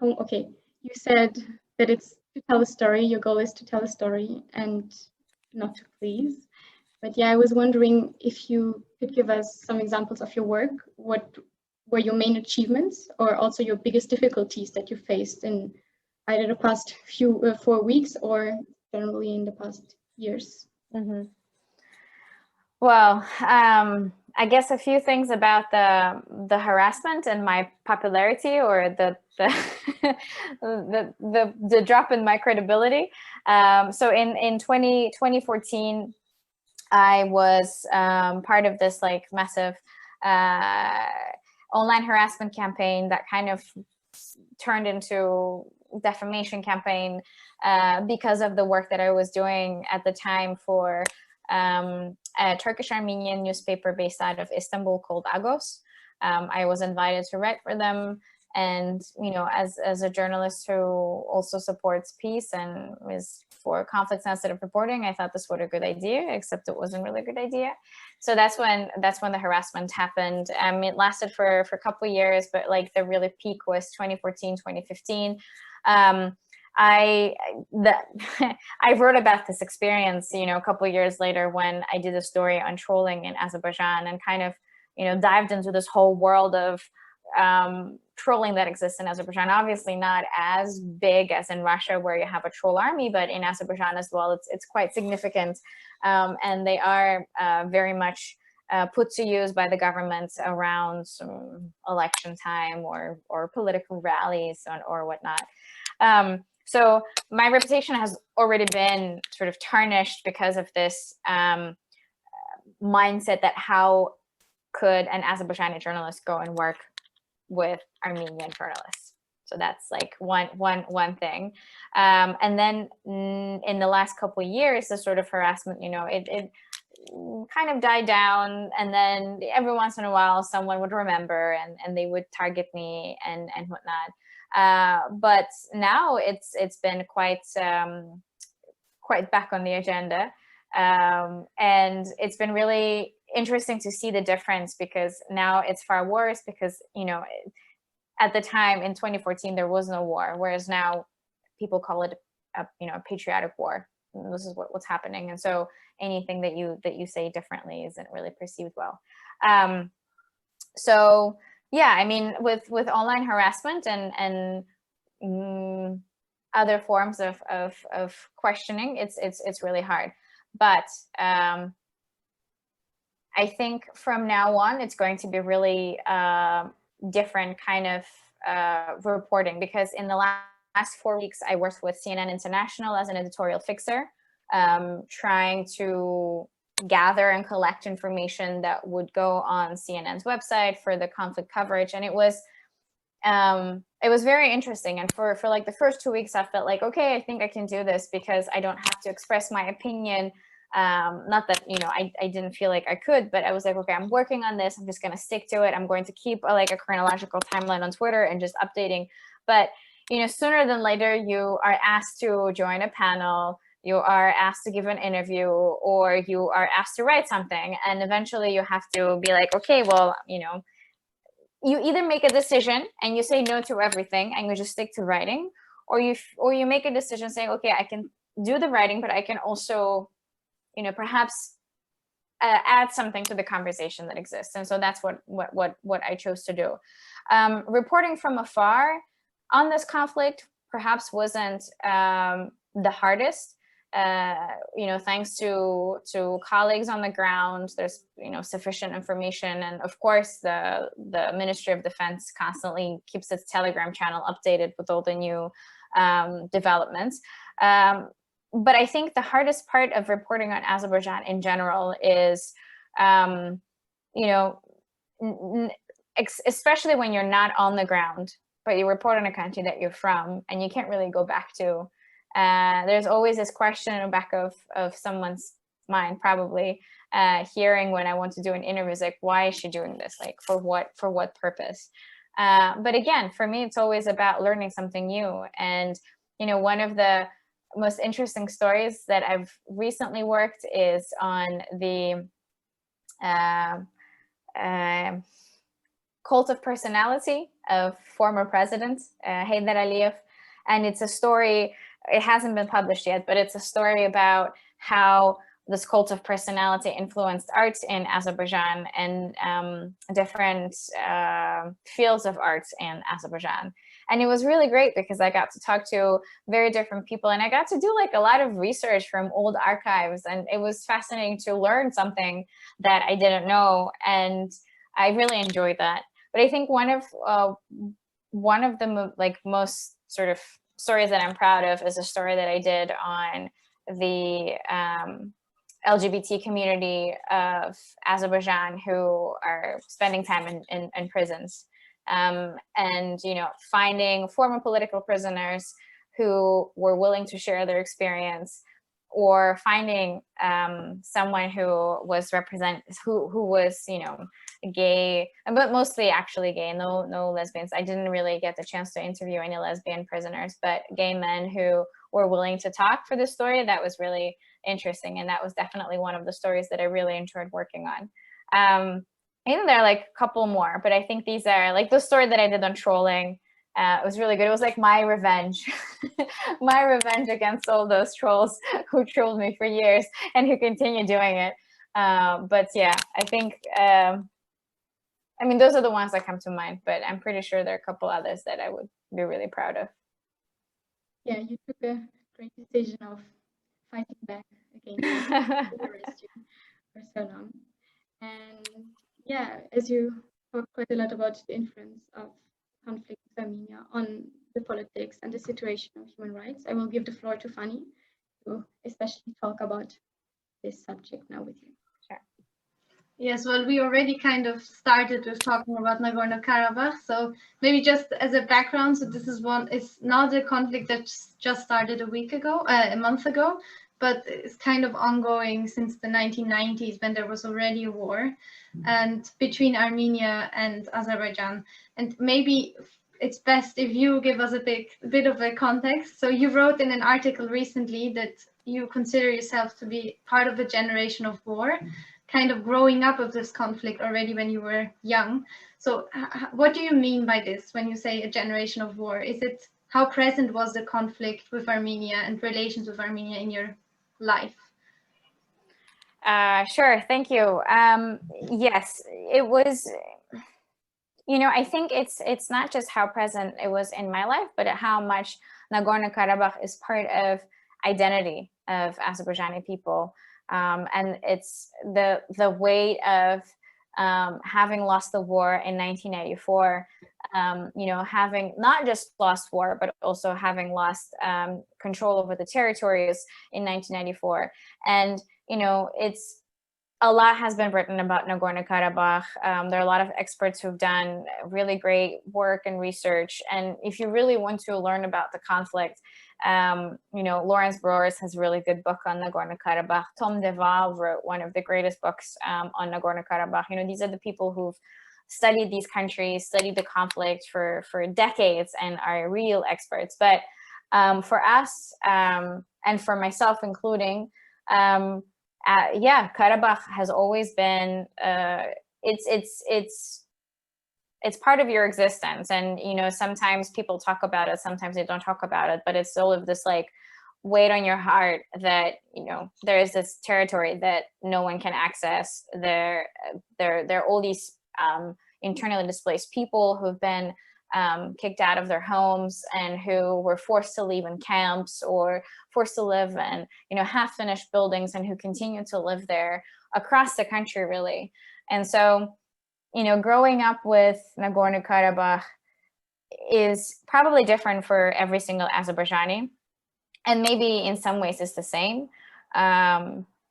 okay, you said that it's to tell a story, your goal is to tell a story and not to please. But yeah, I was wondering if you could give us some examples of your work. What were your main achievements, or also your biggest difficulties that you faced in either the past 4 weeks or generally in the past years? Mm-hmm. Well, I guess a few things about the harassment and my popularity, or the the drop in my credibility. So in 2014, I was part of this massive online harassment campaign that kind of turned into defamation campaign because of the work that I was doing at the time for a Turkish-Armenian newspaper based out of Istanbul called Agos. I was invited to write for them, And, you know, as a journalist who also supports peace and is for conflict sensitive reporting, I thought this was a good idea, except it wasn't really a good idea. So that's when the harassment happened. It lasted for a couple of years, but like the really peak was 2014, 2015. I wrote about this experience, you know, a couple of years later when I did a story on trolling in Azerbaijan, and kind of, you know, dived into this whole world of trolling that exists in Azerbaijan. Obviously not as big as in Russia, where you have a troll army, but in Azerbaijan as well, it's quite significant, and they are very much put to use by the government around election time or political rallies or whatnot. So my reputation has already been sort of tarnished because of this mindset that how could an Azerbaijani journalist go and work with Armenian journalists. So that's like one thing. And then in the last couple of years, the sort of harassment, you know, it kind of died down, and then every once in a while someone would remember and they would target me and whatnot. But now it's been quite back on the agenda, and it's been really interesting to see the difference, because now it's far worse, because, you know, at the time in 2014 there was no war, whereas now people call it a patriotic war. And this is what's happening, and so anything that you say differently isn't really perceived well. So yeah, I mean, with online harassment and other forms of questioning, it's really hard. But I think from now on, it's going to be really different kind of reporting, because in the last 4 weeks, I worked with CNN International as an editorial fixer, trying to gather and collect information that would go on CNN's website for the conflict coverage. And it was very interesting. And for like the first 2 weeks, I felt like, okay, I think I can do this because I don't have to express my opinion. Not that, you know, I didn't feel like I could, but I was like, okay, I'm working on this. I'm just going to stick to it. I'm going to keep a chronological timeline on Twitter and just updating. But, you know, sooner than later, you are asked to join a panel, you are asked to give an interview, or you are asked to write something. And eventually you have to be like, okay, well, you know, you either make a decision and you say no to everything and you just stick to writing, or you make a decision saying, okay, I can do the writing, but I can also, you know, perhaps add something to the conversation that exists. And so that's what I chose to do. Reporting from afar on this conflict perhaps wasn't the hardest. You know, thanks to colleagues on the ground, there's, you know, sufficient information, and of course the Ministry of Defense constantly keeps its Telegram channel updated with all the new developments. But I think the hardest part of reporting on Azerbaijan in general is, you know, especially when you're not on the ground, but you report on a country that you're from and you can't really go back to. There's always this question in the back of someone's mind, probably, hearing when I want to do an interview, is like, why is she doing this? Like, for what purpose? But again, for me, it's always about learning something new. And, you know, one of the most interesting stories that I've recently worked is on the cult of personality of former president Heydar Aliyev. And it's a story, it hasn't been published yet, but it's a story about how this cult of personality influenced art in Azerbaijan and different fields of arts in Azerbaijan. And it was really great because I got to talk to very different people, and I got to do like a lot of research from old archives, and it was fascinating to learn something that I didn't know, and I really enjoyed that. But I think one of the most sort of stories that I'm proud of is a story that I did on the Lgbt community of Azerbaijan who are spending time in prisons. And, you know, finding former political prisoners who were willing to share their experience, or finding someone who was gay, but mostly actually gay, no lesbians. I didn't really get the chance to interview any lesbian prisoners, but gay men who were willing to talk for the story. That was really interesting, and that was definitely one of the stories that I really enjoyed working on. I think there are like a couple more, but I think these are like the story that I did on trolling. It was really good. It was like my revenge, my revenge against all those trolls who trolled me for years and who continue doing it. But yeah, I think, I mean, those are the ones that come to mind, but I'm pretty sure there are a couple others that I would be really proud of. Yeah, you took a great decision of fighting back against terrorists for so long. And yeah, as you talked quite a lot about the influence of conflict with Armenia on the politics and the situation of human rights, I will give the floor to Fanny to especially talk about this subject now with you. Sure. Yes, well, we already kind of started with talking about Nagorno-Karabakh. So maybe just as a background, so this is it's not a conflict that just started a month ago, but it's kind of ongoing since the 1990s when there was already a war and between Armenia and Azerbaijan. And maybe it's best if you give us a bit of a context. So you wrote in an article recently that you consider yourself to be part of a generation of war, kind of growing up with this conflict already when you were young. So what do you mean by this when you say a generation of war? Is it, how present was the conflict with Armenia and relations with Armenia in your life? Sure, thank you. Yes, it was, you know, I think it's not just how present it was in my life, but how much Nagorno-Karabakh is part of identity of Azerbaijani people. And it's the weight of having lost the war in 1994, you know, having not just lost war, but also having lost control over the territories in 1994. And, you know, a lot has been written about Nagorno-Karabakh. There are a lot of experts who've done really great work and research. And if you really want to learn about the conflict, you know, Lawrence Broers has a really good book on Nagorno-Karabakh. Tom DeVal wrote one of the greatest books on Nagorno-Karabakh. You know, these are the people who've studied these countries, studied the conflict for decades and are real experts. But for us, and for myself including, yeah, Karabakh has always been, it's part of your existence. And, you know, sometimes people talk about it, sometimes they don't talk about it, but it's still of this like weight on your heart that, you know, there is this territory that no one can access. There are all these internally displaced people who've been kicked out of their homes and who were forced to live in camps or forced to live in, you know, half-finished buildings and who continue to live there across the country, really. And so, you know, growing up with Nagorno-Karabakh is probably different for every single Azerbaijani, and maybe in some ways it's the same.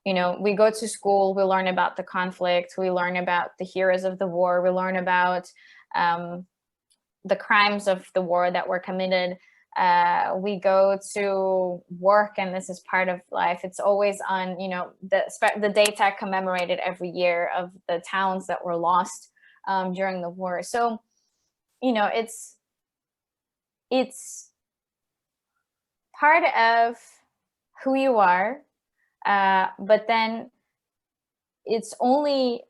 You know, we go to school, we learn about the conflict, we learn about the heroes of the war, we learn about the crimes of the war that were committed. We go to work, and this is part of life. It's always on, you know, the data commemorated every year of the towns that were lost during the war. So, you know, it's part of who you are, but then it's only,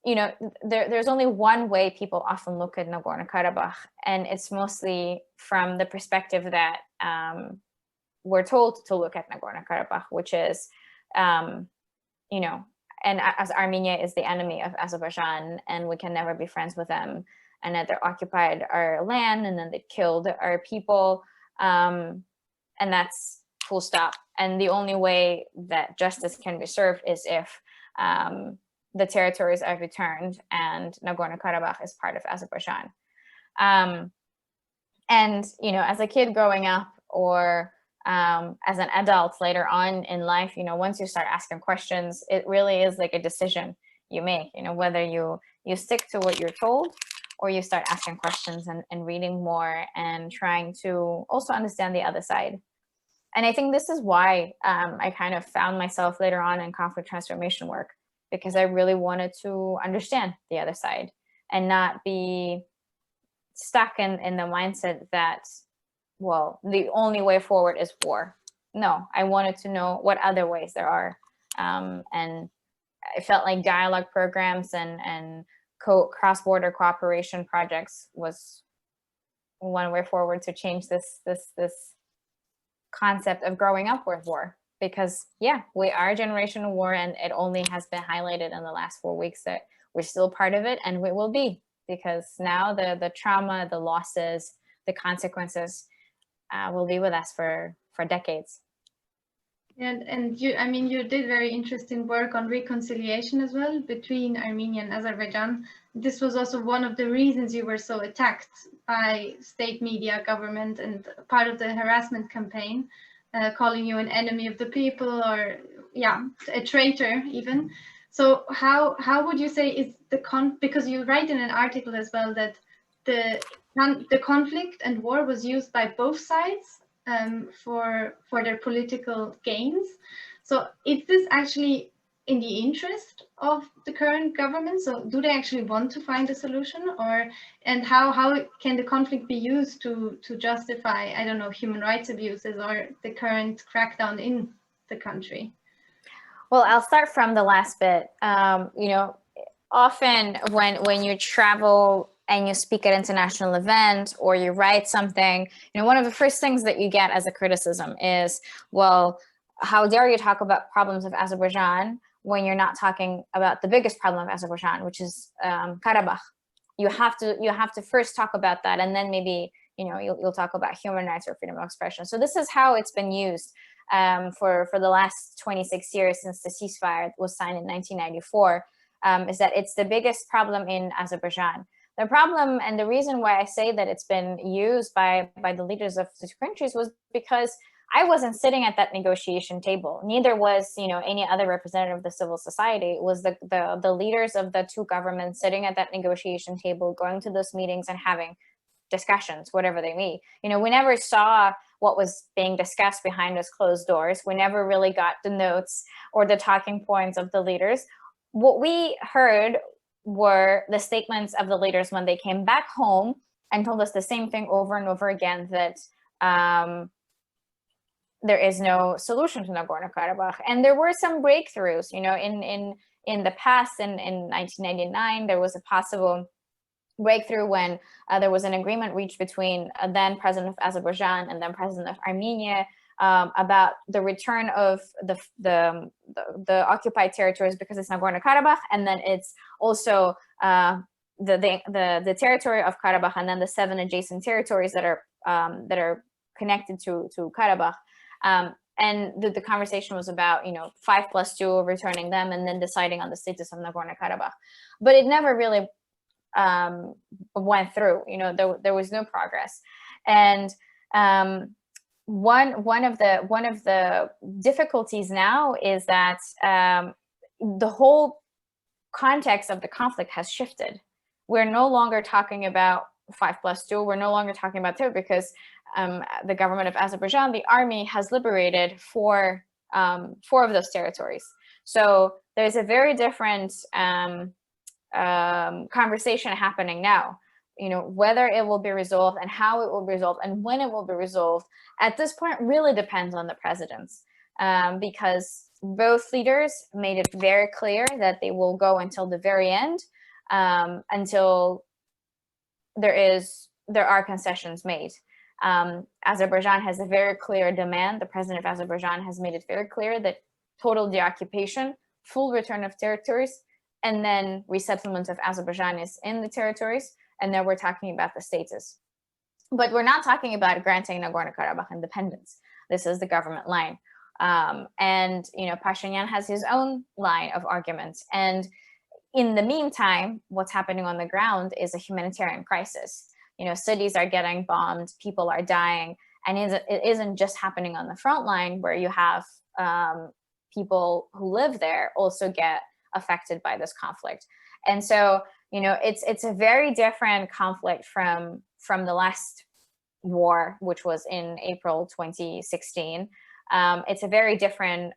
you know, there's only one way people often look at Nagorno-Karabakh, and it's mostly from the perspective that we're told to look at Nagorno-Karabakh, which is, you know, and as Armenia is the enemy of Azerbaijan, and we can never be friends with them, and that they occupied our land, and then they killed our people, and that's full stop. And the only way that justice can be served is if the territories are returned and Nagorno-Karabakh is part of Azerbaijan. And, you know, as a kid growing up, or as an adult later on in life, you know, once you start asking questions, it really is like a decision you make, you know, whether you stick to what you're told, or you start asking questions and reading more and trying to also understand the other side. And I think this is why I kind of found myself later on in conflict transformation work, because I really wanted to understand the other side and not be stuck in the mindset that, well, the only way forward is war. No, I wanted to know what other ways there are. And I felt like dialogue programs and cross-border cooperation projects was one way forward to change this concept of growing up with war. Because yeah, we are a generation of war, and it only has been highlighted in the last 4 weeks that we're still part of it, and we will be, because now the trauma, the losses, the consequences will be with us for decades. And you, I mean, you did very interesting work on reconciliation as well between Armenia and Azerbaijan. This was also one of the reasons you were so attacked by state media, government, and part of the harassment campaign, calling you an enemy of the people, or yeah, a traitor even. So how would you say is because you write in an article as well that the conflict and war was used by both sides for their political gains. So is this actually in the interest of the current government? So do they actually want to find a solution, and how can the conflict be used to justify, I don't know, human rights abuses or the current crackdown in the country? Well, I'll start from the last bit. You know, often when you travel and you speak at international event or you write something, you know, one of the first things that you get as a criticism is, well, how dare you talk about problems of Azerbaijan when you're not talking about the biggest problem of Azerbaijan, which is Karabakh. You have to first talk about that, and then maybe, you know, you'll talk about human rights or freedom of expression. So this is how it's been used for the last 26 years since the ceasefire was signed in 1994, is that it's the biggest problem in Azerbaijan. The problem, and the reason why I say that it's been used by the leaders of the two countries, was because I wasn't sitting at that negotiation table. Neither was, you know, any other representative of the civil society. It was the leaders of the two governments sitting at that negotiation table, going to those meetings and having discussions, whatever they may. You know, we never saw what was being discussed behind those closed doors. We never really got the notes or the talking points of the leaders. What we heard were the statements of the leaders when they came back home and told us the same thing over and over again, that there is no solution to Nagorno-Karabakh. And there were some breakthroughs, you know, in the past, in 1999, there was a possible breakthrough when there was an agreement reached between then President of Azerbaijan and then President of Armenia about the return of the occupied territories, because it's Nagorno-Karabakh, and then it's also the territory of Karabakh, and then the 7 adjacent territories that are connected to Karabakh. And the conversation was about, you know, 5+2, returning them, and then deciding on the status of Nagorno-Karabakh. But it never really went through. You know, there was no progress. And one of the difficulties now is that the whole context of the conflict has shifted. We're no longer talking about 5+2. We're no longer talking about 2, because the government of Azerbaijan, the army, has liberated 4 of those territories. So there's a very different conversation happening now. You know, whether it will be resolved and how it will be resolved and when it will be resolved at this point really depends on the presidents, because both leaders made it very clear that they will go until the very end, until there are concessions made. Azerbaijan has a very clear demand. The president of Azerbaijan has made it very clear that total deoccupation, full return of territories, and then resettlement of Azerbaijanis in the territories. And then we're talking about the status. But we're not talking about granting Nagorno-Karabakh independence. This is the government line. And, you know, Pashinyan has his own line of arguments. And in the meantime, what's happening on the ground is a humanitarian crisis. You know, cities are getting bombed, people are dying, and it isn't just happening on the front line, where you have people who live there also get affected by this conflict. And so, you know, it's a very different conflict from the last war, which was in April 2016. It's a very different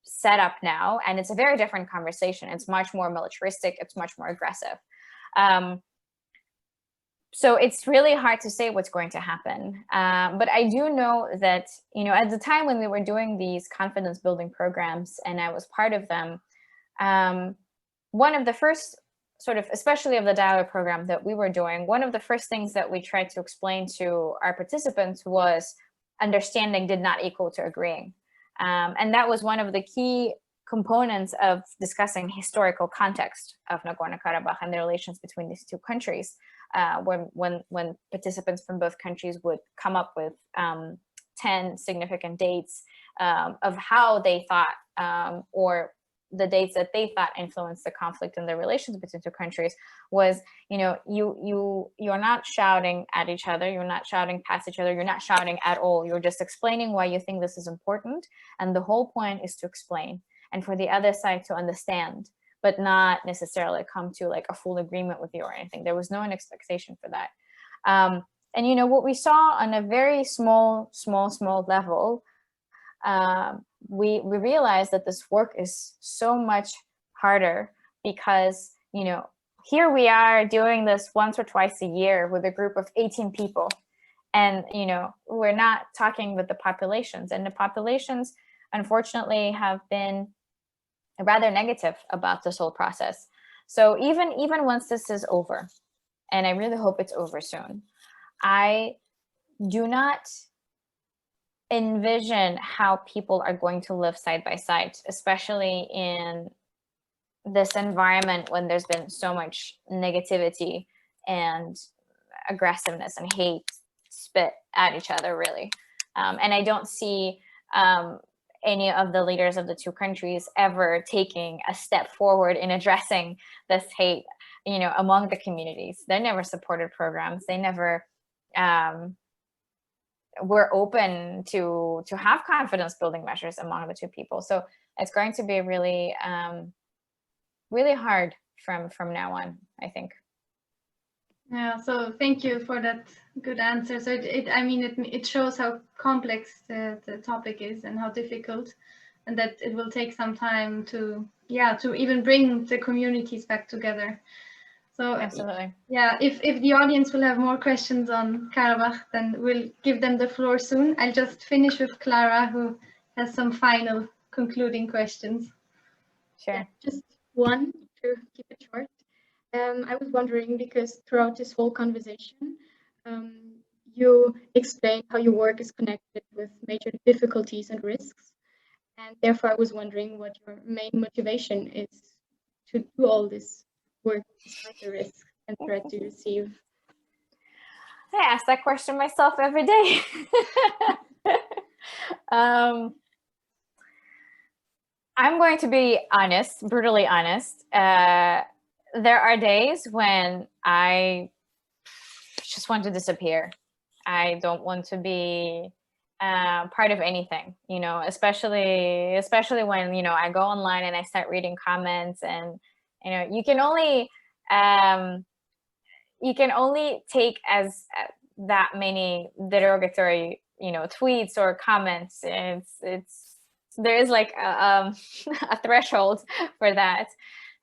set up now, and it's a very different conversation. It's much more militaristic, it's much more aggressive. So it's really hard to say what's going to happen. But I do know that, you know, at the time when we were doing these confidence building programs and I was part of them, one of the first sort of, especially of the dialogue program that we were doing, one of the first things that we tried to explain to our participants was understanding did not equal to agreeing. And that was one of the key components of discussing historical context of Nagorno-Karabakh and the relations between these two countries. When participants from both countries would come up with 10 significant dates of how they thought, or the dates that they thought influenced the conflict and the relations between two countries, was, you know, you're not shouting at each other, you're not shouting past each other, you're not shouting at all, you're just explaining why you think this is important, and the whole point is to explain and for the other side to understand, but not necessarily come to like a full agreement with you or anything. There was no expectation for that. And you know, what we saw on a very small level, we realized that this work is so much harder because, you know, here we are doing this once or twice a year with a group of 18 people. And, you know, we're not talking with the populations, and the populations, unfortunately, have been rather negative about this whole process. So even once this is over, and I really hope it's over soon, I do not envision how people are going to live side by side, especially in this environment when there's been so much negativity and aggressiveness and hate spit at each other, really. And I don't see any of the leaders of the two countries ever taking a step forward in addressing this hate, you know, among the communities. They never supported programs. They never were open to have confidence building measures among the two people. So it's going to be really, really hard from now on, I think. Yeah, so thank you for that good answer. So it shows how complex the topic is and how difficult, and that it will take some time to even bring the communities back together. So absolutely. Yeah, if the audience will have more questions on Karabakh, then we'll give them the floor soon. I'll just finish with Clara, who has some final concluding questions. Sure. Yeah, just one to keep it short. I was wondering, because throughout this whole conversation, you explained how your work is connected with major difficulties and risks. And therefore, I was wondering what your main motivation is to do all this work despite the risk and threat you receive. I ask that question myself every day. I'm going to be honest, brutally honest. There are days when I just want to disappear. I don't want to be part of anything, you know, especially when, you know, I go online and I start reading comments, and, you know, you can only take as that many derogatory, you know, tweets or comments. There is like a threshold for that.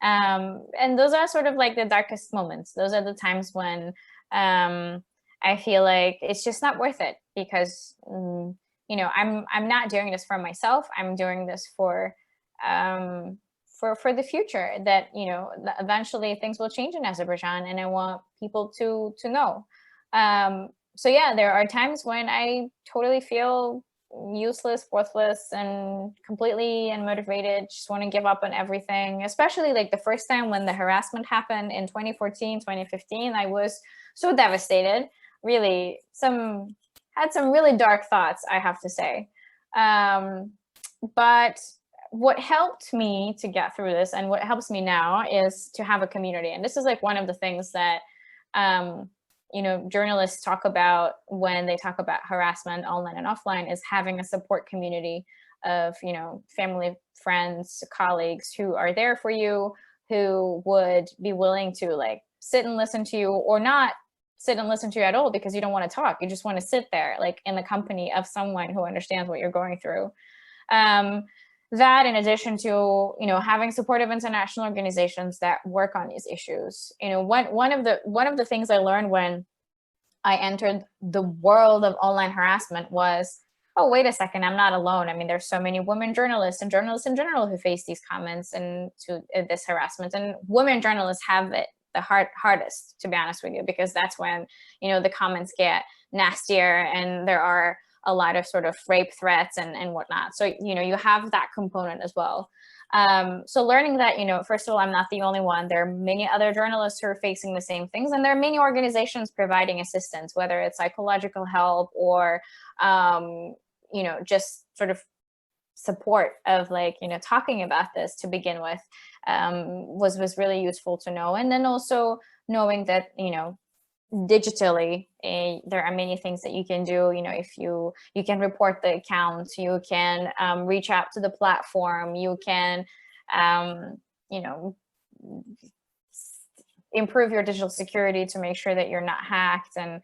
And those are sort of like the darkest moments. Those are the times when I feel like it's just not worth it, because you know, I'm not doing this for myself. I'm doing this for the future, that, you know, eventually things will change in Azerbaijan, and I want people to know. So yeah, there are times when I totally feel useless, worthless, and completely unmotivated, just want to give up on everything. Especially like the first time when the harassment happened in 2014, 2015, I was so devastated, really had some really dark thoughts, I have to say. But what helped me to get through this, and what helps me now, is to have a community. And this is like one of the things that you know, journalists talk about when they talk about harassment online and offline, is having a support community of, you know, family, friends, colleagues who are there for you, who would be willing to like sit and listen to you, or not sit and listen to you at all because you don't want to talk. You just want to sit there like in the company of someone who understands what you're going through. that, in addition to, you know, having supportive international organizations that work on these issues. You know, one of the things I learned when I entered the world of online harassment was, oh, wait a second, I'm not alone. I mean, there's so many women journalists and journalists in general who face these comments and to this harassment, and women journalists have it the hardest, to be honest with you, because that's when, you know, the comments get nastier and there are a lot of sort of rape threats and whatnot. So, you know, you have that component as well. So learning that, you know, first of all, I'm not the only one. There are many other journalists who are facing the same things, and there are many organizations providing assistance, whether it's psychological help or, you know, just sort of support of, like, you know, talking about this to begin with, was really useful to know. And then also knowing that, you know, digitally, there are many things that you can do. You know, if you can report the account, you can reach out to the platform, you can, you know, improve your digital security to make sure that you're not hacked. And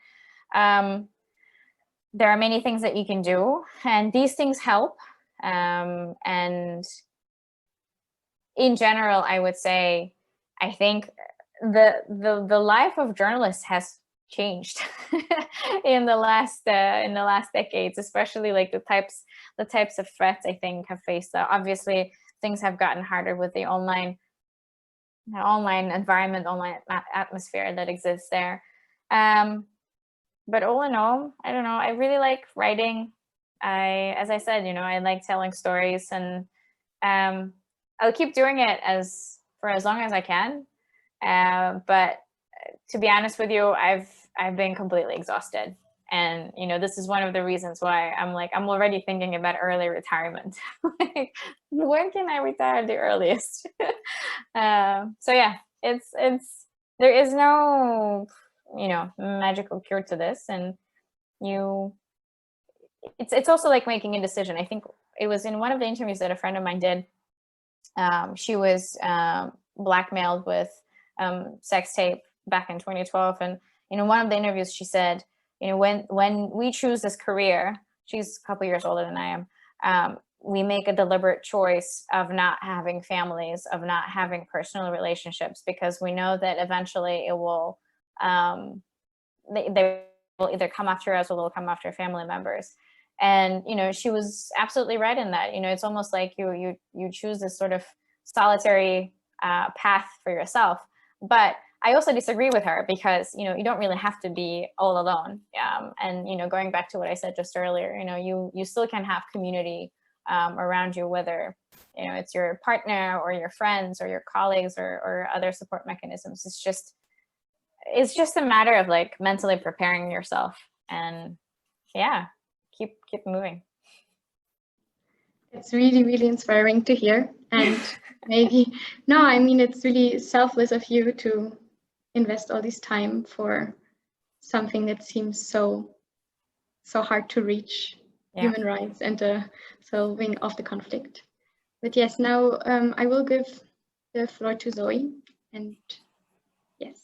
there are many things that you can do, and these things help. And in general, I would say, I think the life of journalists has changed in the last decades, especially like the types of threats I think have faced. Obviously, things have gotten harder with the online environment, online atmosphere that exists there. But all in all, I don't know. I really like writing. As I said, you know, I like telling stories, and I'll keep doing it for as long as I can. But to be honest with you, I've been completely exhausted, and you know, this is one of the reasons why I'm already thinking about early retirement. Like, when can I retire the earliest? So yeah, it's there is no, you know, magical cure to this, and it's also like making a decision. I think it was in one of the interviews that a friend of mine did. She was blackmailed with sex tape back in 2012, and in one of the interviews she said, you know, when we choose this career, she's a couple years older than I am, we make a deliberate choice of not having families, of not having personal relationships, because we know that eventually it will they will either come after us or they'll come after family members. And you know, she was absolutely right in that. You know, it's almost like you choose this sort of solitary path for yourself. But I also disagree with her, because you know, you don't really have to be all alone. And you know, going back to what I said just earlier, you know, you still can have community around you, whether you know it's your partner or your friends or your colleagues or other support mechanisms. It's just a matter of like mentally preparing yourself, and yeah, keep moving. It's really, really inspiring to hear. And maybe, no, I mean, it's really selfless of you to invest all this time for something that seems so hard to reach, human rights and the solving of the conflict. But yes, now I will give the floor to Zoe. And yes.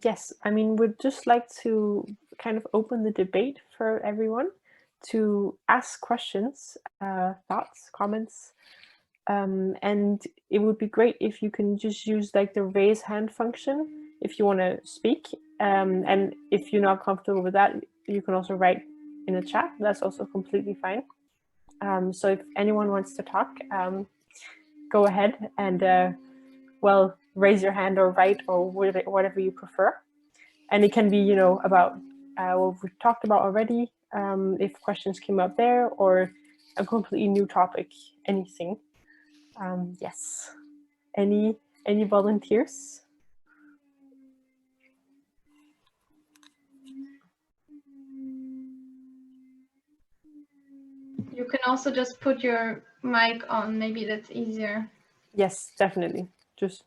Yes, I mean, we'd just like to kind of open the debate for everyone to ask questions, thoughts, comments, and it would be great if you can just use like the raise hand function if you want to speak, and if you're not comfortable with that, you can also write in the chat. That's also completely fine. So if anyone wants to talk, go ahead and well, raise your hand or write or whatever you prefer. And it can be, you know, about what we've talked about already, if questions came up there, or a completely new topic, anything. Yes. Any volunteers? You can also just put your mic on. Maybe that's easier. Yes, definitely. Just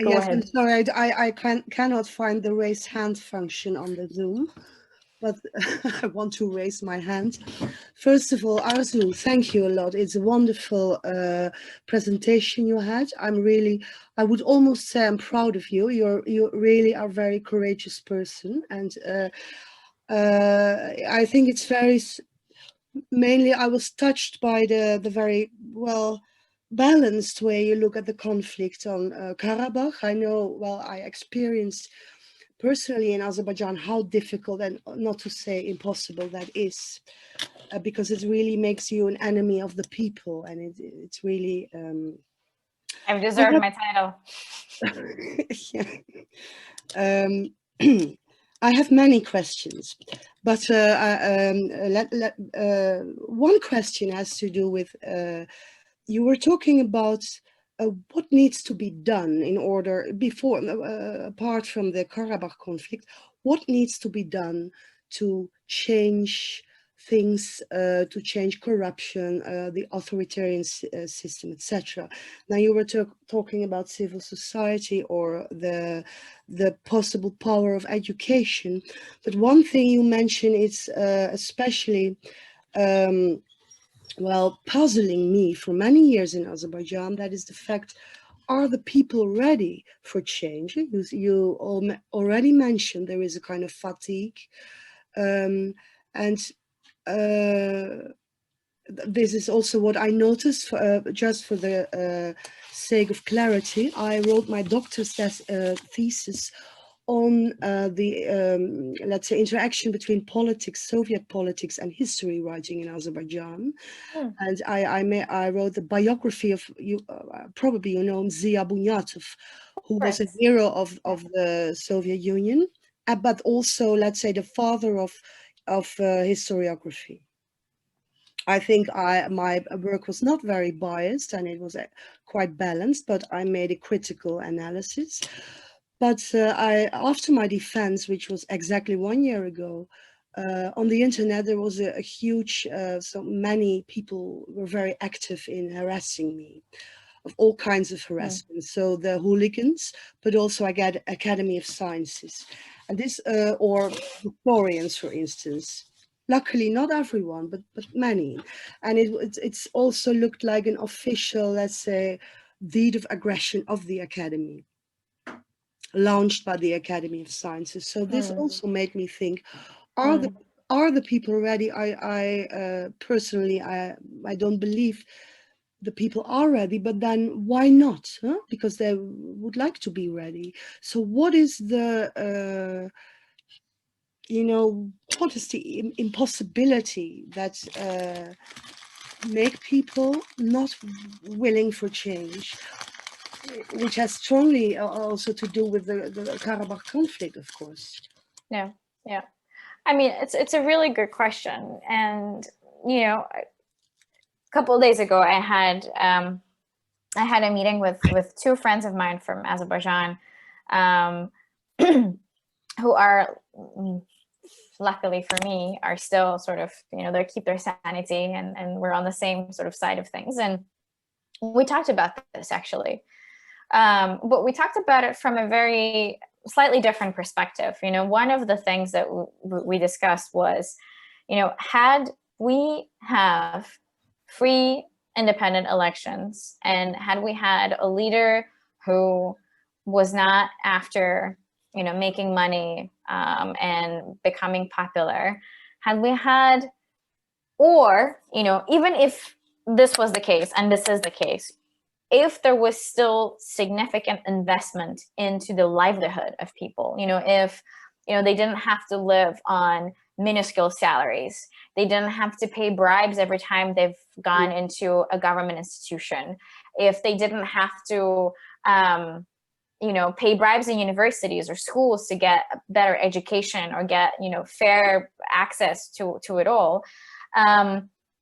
go yes, ahead. I'm sorry, I cannot find the raise hand function on the Zoom, but I want to raise my hand. First of all, Arzu, thank you a lot. It's a wonderful presentation you had. I would almost say I'm proud of you. You really are a very courageous person, and I think it's very mainly I was touched by the very well balanced way you look at the conflict on Karabakh. I know, well, I experienced personally in Azerbaijan how difficult and not to say impossible that is, because it really makes you an enemy of the people, and it's really. I've deserved my title. Yeah. I have many questions, but one question has to do with you were talking about what needs to be done in order before, apart from the Karabakh conflict, what needs to be done to change things, to change corruption, the authoritarian system, etc. Now you were talking about civil society or the possible power of education, but one thing you mentioned is especially well, puzzling me for many years in Azerbaijan, that is the fact, are the people ready for change? You already mentioned there is a kind of fatigue, and this is also what I noticed. Just for the sake of clarity, I wrote my doctor's thesis on the, let's say, interaction between politics, Soviet politics, and history writing in Azerbaijan. And I wrote the biography of, probably you know, Zia Bunyatov, who was a hero of the Soviet Union, but also, let's say, the father of historiography. I think my work was not very biased and it was quite balanced, but I made a critical analysis. But after my defense, which was exactly 1 year ago, on the internet, there was a huge, so many people were very active in harassing me, of all kinds of harassment. So the hooligans, but also I get Academy of Sciences, and this, or historians, for instance. Luckily, not everyone, but many. And it's also looked like an official, let's say, deed of aggression of the Academy, launched by the Academy of Sciences. So this also made me think, are the people ready? I personally, I don't believe the people are ready, but then why not? Huh? Because they would like to be ready. So what is the, you know, what is the impossibility that make people not willing for change, which has strongly also to do with the Karabakh conflict, of course. Yeah. I mean, it's a really good question, and you know, a couple of days ago, I had a meeting with two friends of mine from Azerbaijan, who are, luckily for me, are still sort of, you know, they keep their sanity, and we're on the same sort of side of things, and we talked about this actually. But we talked about it from a very slightly different perspective. You know, one of the things that we discussed was, you know, had we have free, independent elections, and had we had a leader who was not after, you know, making money and becoming popular, had we had, or, you know, even if this was the case, and this is the case, if there was still significant investment into the livelihood of people, you know, if, you know, they didn't have to live on minuscule salaries, they didn't have to pay bribes every time they've gone into a government institution, if they didn't have to, you know, pay bribes in universities or schools to get better education or get, you know, fair access to it all,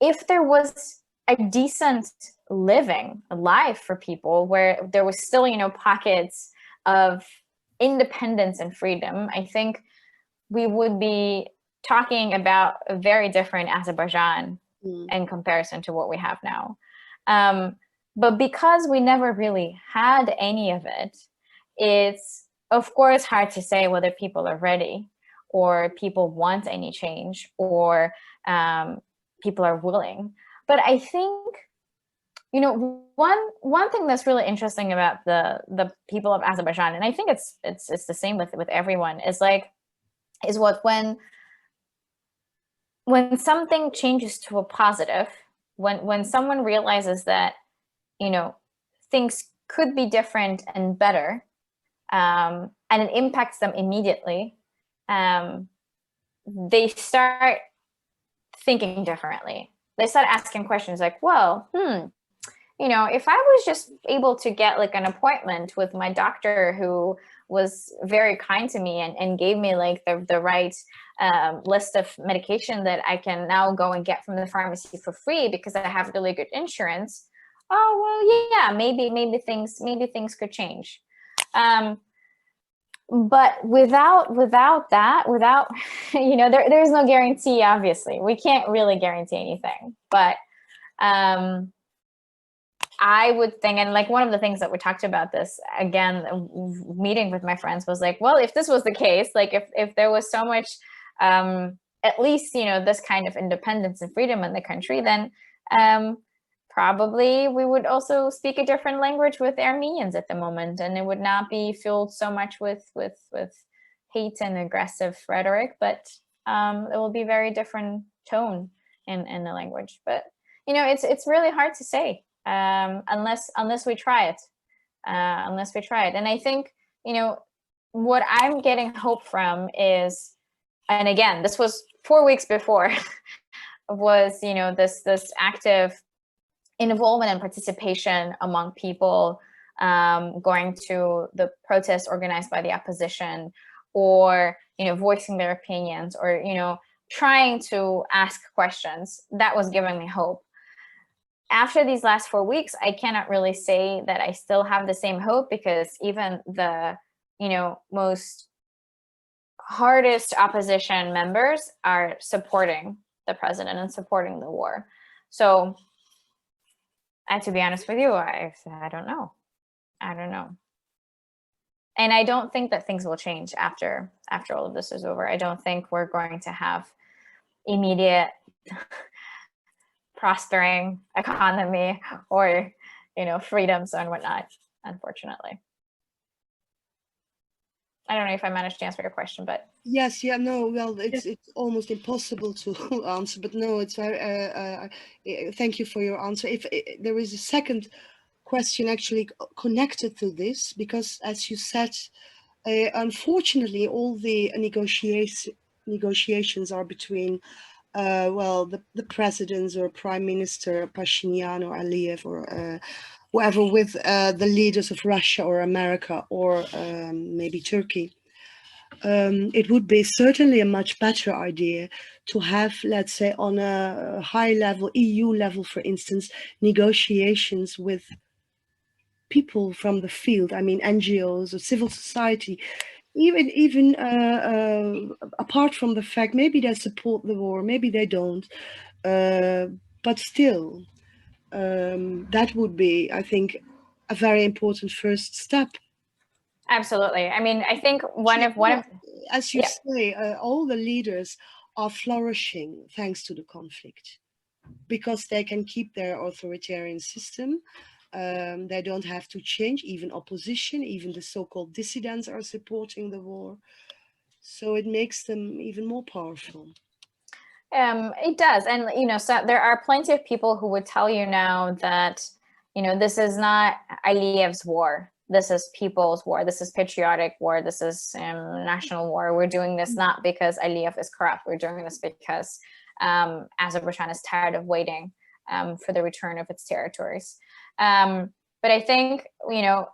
if there was a decent living life for people where there was still, you know, pockets of independence and freedom, I think we would be talking about a very different Azerbaijan in comparison to what we have now. But because we never really had any of it, it's of course hard to say whether people are ready or people want any change or people are willing. But I think, you know, one thing that's really interesting about the people of Azerbaijan, and I think it's the same with everyone, is what when when something changes to a positive, when someone realizes that, you know, things could be different and better, and it impacts them immediately, they start thinking differently. They start asking questions like, well, you know, if I was just able to get like an appointment with my doctor who was very kind to me and gave me like the right list of medication that I can now go and get from the pharmacy for free because I have really good insurance. Oh, well, yeah, maybe things could change. But without that, you know, there's no guarantee. Obviously, we can't really guarantee anything. But I would think, and like one of the things that we talked about this again, meeting with my friends was like, well, if this was the case, like if there was so much, at least, you know, this kind of independence and freedom in the country, then probably we would also speak a different language with Armenians at the moment, and it would not be filled so much with hate and aggressive rhetoric, but it will be very different tone in the language. But you know, it's really hard to say. Unless we try it, and I think, you know, what I'm getting hope from is, and again, this was 4 weeks before, was, you know, this active involvement and participation among people, going to the protests organized by the opposition, or, you know, voicing their opinions, or, you know, trying to ask questions. That was giving me hope. After these last 4 weeks, I cannot really say that I still have the same hope, because even the, you know, most hardest opposition members are supporting the president and supporting the war. So, and to be honest with you, I don't know. And I don't think that things will change after all of this is over. I don't think we're going to have immediate prospering economy or, you know, freedoms and whatnot, unfortunately. I don't know if I managed to answer your question, but yes, yeah, no, well, it's almost impossible to answer, but no, it's very. Thank you for your answer. If there is a second question actually connected to this, because as you said, unfortunately, all the negotiations are between, well, the presidents or Prime Minister Pashinyan or Aliyev or whoever, with the leaders of Russia or America or maybe Turkey. It would be certainly a much better idea to have, let's say, on a high level, EU level, for instance, negotiations with people from the field. I mean, NGOs or civil society, even apart from the fact maybe they support the war, maybe they don't, but still, that would be, I think, a very important first step. absolutely. I mean, I think one of as you say, all the leaders are flourishing thanks to the conflict, because they can keep their authoritarian system. They don't have to change. Even opposition, even the so-called dissidents are supporting the war. So it makes them even more powerful. It does. And, you know, so there are plenty of people who would tell you now that, you know, this is not Aliyev's war. This is people's war. This is patriotic war. This is national war. We're doing this not because Aliyev is corrupt. We're doing this because Azerbaijan is tired of waiting for the return of its territories. But I think, you know,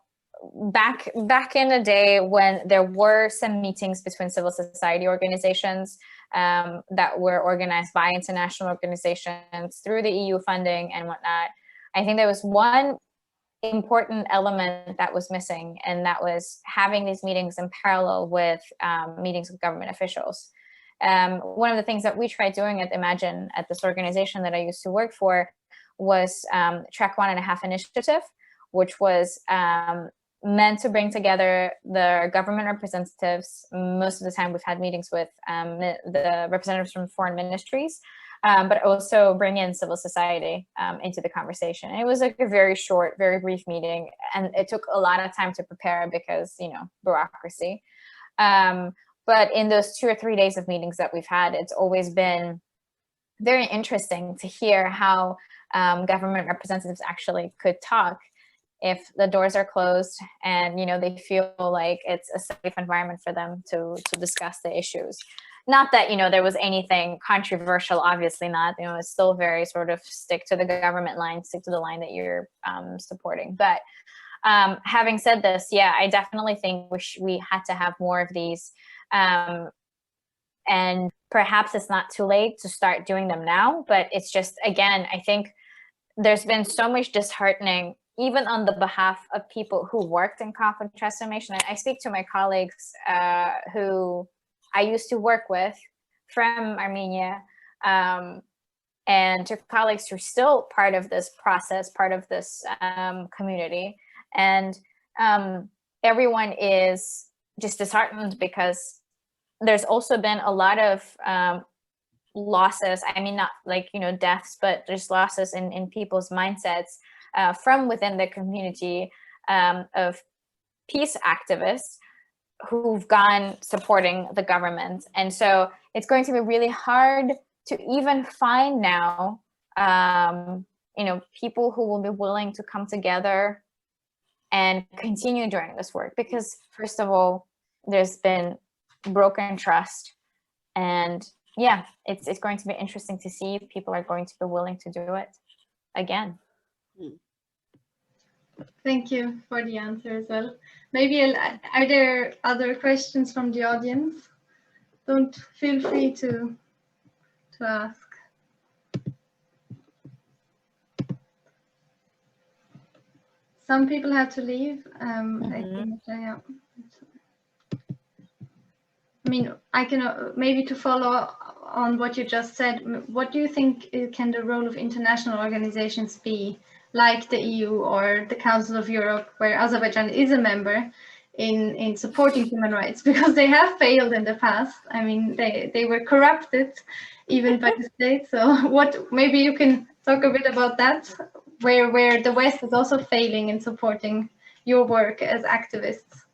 back in the day when there were some meetings between civil society organizations that were organized by international organizations through the EU funding and whatnot, I think there was one important element that was missing, and that was having these meetings in parallel with meetings with government officials. One of the things that we tried doing at Imagine, at this organization that I used to work for, was Track 1.5 initiative, which was meant to bring together the government representatives. Most of the time we've had meetings with the representatives from foreign ministries, but also bring in civil society into the conversation. And it was like a very short, very brief meeting, and it took a lot of time to prepare because, you know, bureaucracy. But in those 2 or 3 days of meetings that we've had, it's always been very interesting to hear how government representatives actually could talk if the doors are closed and, you know, they feel like it's a safe environment for them to discuss the issues. Not that, you know, there was anything controversial, obviously not, you know, it's still very sort of stick to the government line, stick to the line that you're supporting. But having said this, yeah, I definitely think we had to have more of these. And perhaps it's not too late to start doing them now, but it's just, again, I think there's been so much disheartening, even on the behalf of people who worked in conflict transformation. I speak to my colleagues who I used to work with from Armenia, and to colleagues who are still part of this process, part of this community. And everyone is just disheartened because there's also been a lot of losses. I mean, not like, you know, deaths, but there's losses in people's mindsets from within the community of peace activists who've gone supporting the government. And so it's going to be really hard to even find now, you know, people who will be willing to come together and continue doing this work. Because first of all, there's been broken trust. And yeah, it's going to be interesting to see if people are going to be willing to do it again. Thank you for the answer as well. Maybe are there other questions from the audience? Don't feel free to ask. Some people have to leave. I think, yeah. I mean, I can maybe to follow on what you just said. What do you think can the role of international organizations be, like the EU or the Council of Europe, where Azerbaijan is a member, in supporting human rights? Because they have failed in the past. I mean, they were corrupted even by the state. So what, maybe you can talk a bit about that, where the West is also failing in supporting your work as activists.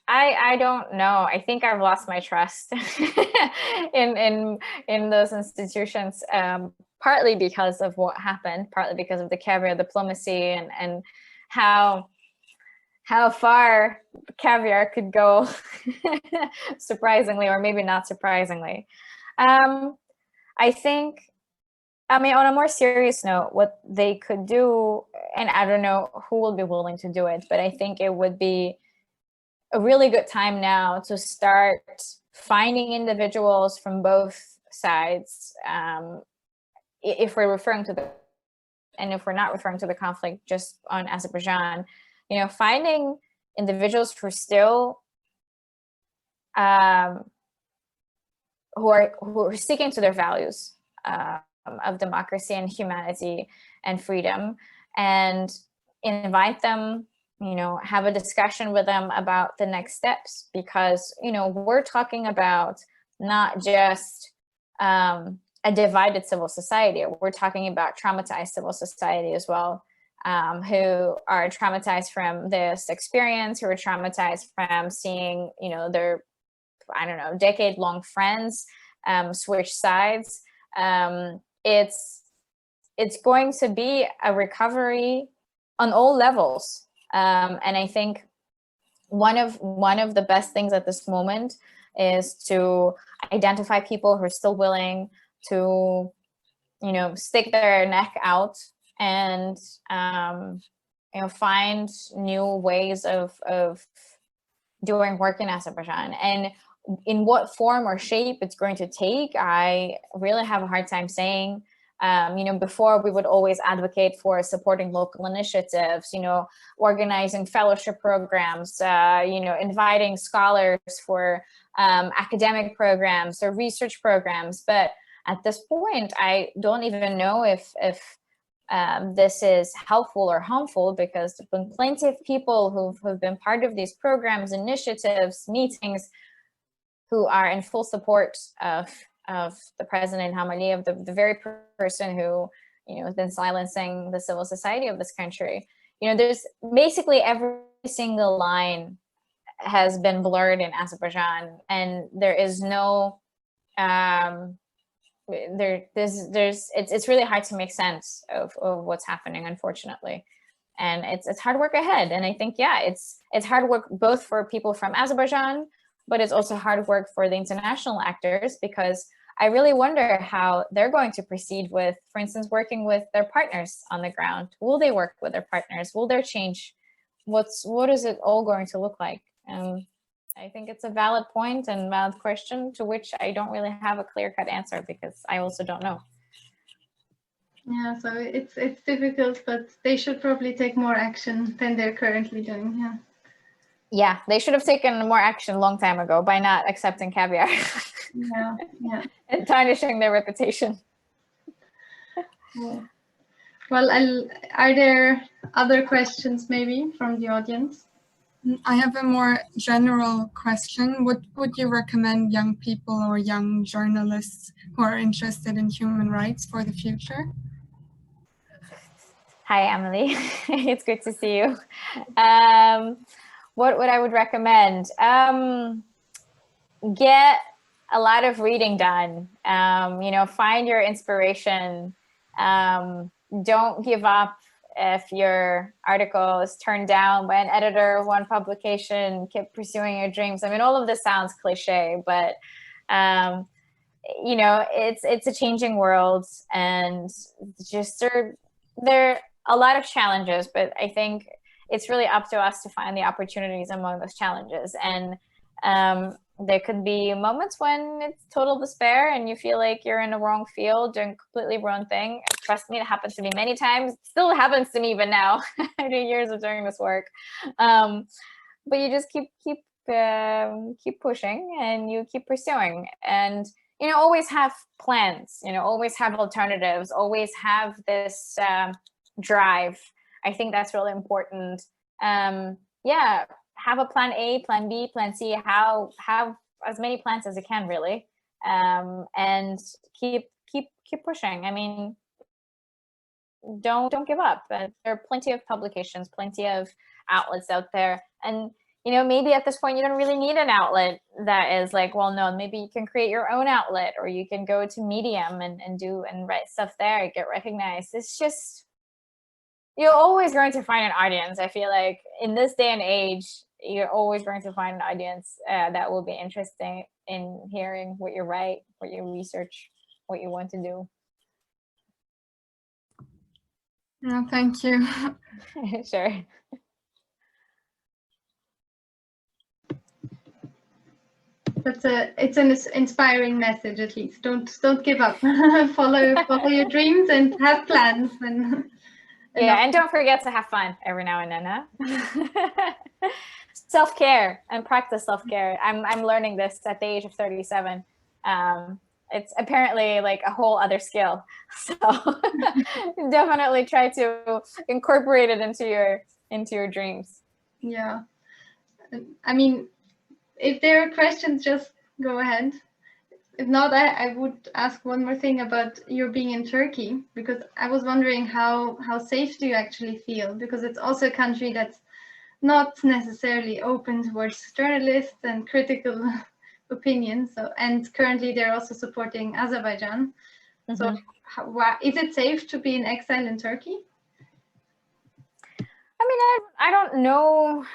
I don't know. I think I've lost my trust in those institutions, partly because of what happened, partly because of the caviar diplomacy and how far caviar could go, surprisingly, or maybe not surprisingly. I think, I mean, on a more serious note, what they could do, and I don't know who will be willing to do it, but I think it would be a really good time now to start finding individuals from both sides. If we're referring to and if we're not referring to the conflict just on Azerbaijan, you know, finding individuals who are still who are sticking to their values of democracy and humanity and freedom, and invite them, you know, have a discussion with them about the next steps. Because, you know, we're talking about not just a divided civil society, we're talking about traumatized civil society as well, who are traumatized from this experience, who are traumatized from seeing, you know, their, I don't know, decade-long friends switch sides. It's going to be a recovery on all levels. And I think one of the best things at this moment is to identify people who are still willing to, you know, stick their neck out and, you know, find new ways of doing work in Azerbaijan. And in what form or shape it's going to take, I really have a hard time saying. You know, before we would always advocate for supporting local initiatives, you know, organizing fellowship programs, you know, inviting scholars for academic programs or research programs. But at this point, I don't even know if this is helpful or harmful, because there have been plenty of people who've been part of these programs, initiatives, meetings, who are in full support of the president Hamali, of the very person who, you know, has been silencing the civil society of this country. You know, there's basically every single line has been blurred in Azerbaijan, and there is no it's really hard to make sense of what's happening, unfortunately. And it's hard work ahead. And I think, yeah, it's hard work both for people from Azerbaijan, but it's also hard work for the international actors, because I really wonder how they're going to proceed with, for instance, working with their partners on the ground. Will they work with their partners? Will there change? What is it all going to look like? I think it's a valid point and valid question to which I don't really have a clear-cut answer, because I also don't know. Yeah, so it's difficult, but they should probably take more action than they're currently doing. Yeah. Yeah, they should have taken more action a long time ago by not accepting caviar. Yeah, yeah. And tarnishing their reputation. Yeah. Well, are there other questions maybe from the audience? I have a more general question. What would you recommend young people or young journalists who are interested in human rights for the future? Hi, Emily. It's good to see you. What I would recommend? Get a lot of reading done. Find your inspiration. Don't give up if your article is turned down by an editor of one publication. Keep pursuing your dreams. I mean, all of this sounds cliche, but it's a changing world, and just there are a lot of challenges, but I think it's really up to us to find the opportunities among those challenges. And there could be moments when it's total despair and you feel like you're in the wrong field, doing completely wrong thing. Trust me, it happens to me many times. It still happens to me even now, after years of doing this work. But you just keep pushing, and you keep pursuing, and always have plans. Always have alternatives. Always have this drive. I think that's really important. Have a plan A, plan B, plan C. Have as many plans as you can, really, and keep pushing. I mean, don't give up. There are plenty of publications, plenty of outlets out there, and maybe at this point you don't really need an outlet that is like well known. Maybe you can create your own outlet, or you can go to Medium and write stuff there, get recognized. It's just, you're always going to find an audience. I feel like in this day and age, you're always going to find an audience that will be interested in hearing what you write, what you research, what you want to do. Yeah, thank you. Sure. It's an inspiring message, at least. Don't give up. follow your dreams and have plans. And don't forget to have fun every now and then, huh? Self-care, and practice self-care. I'm learning this at the age of 37. It's apparently like a whole other skill. So definitely try to incorporate it into your dreams. Yeah. I mean, if there are questions, just go ahead. If not, I would ask one more thing about your being in Turkey, because I was wondering how safe do you actually feel? Because it's also a country that's not necessarily open towards journalists and critical opinions. And currently they're also supporting Azerbaijan. Mm-hmm. So is it safe to be in exile in Turkey? I mean, I don't know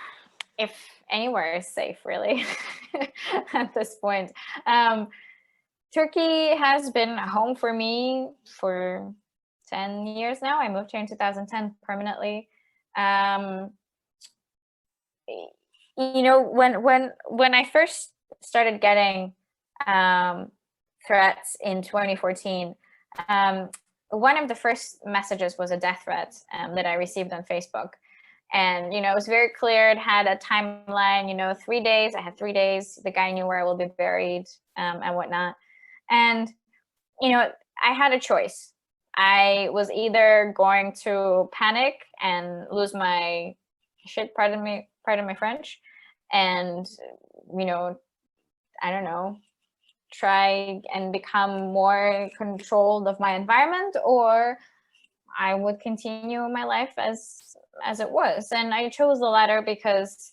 if anywhere is safe, really, at this point. Turkey has been a home for me for 10 years now. I moved here in 2010 permanently. When I first started getting threats in 2014, one of the first messages was a death threat that I received on Facebook. And, it was very clear. It had a timeline, 3 days. I had 3 days. The guy knew where I will be buried and whatnot. And, I had a choice. I was either going to panic and lose my shit, pardon my French, and, I don't know, try and become more controlled of my environment, or I would continue my life as it was. And I chose the latter because,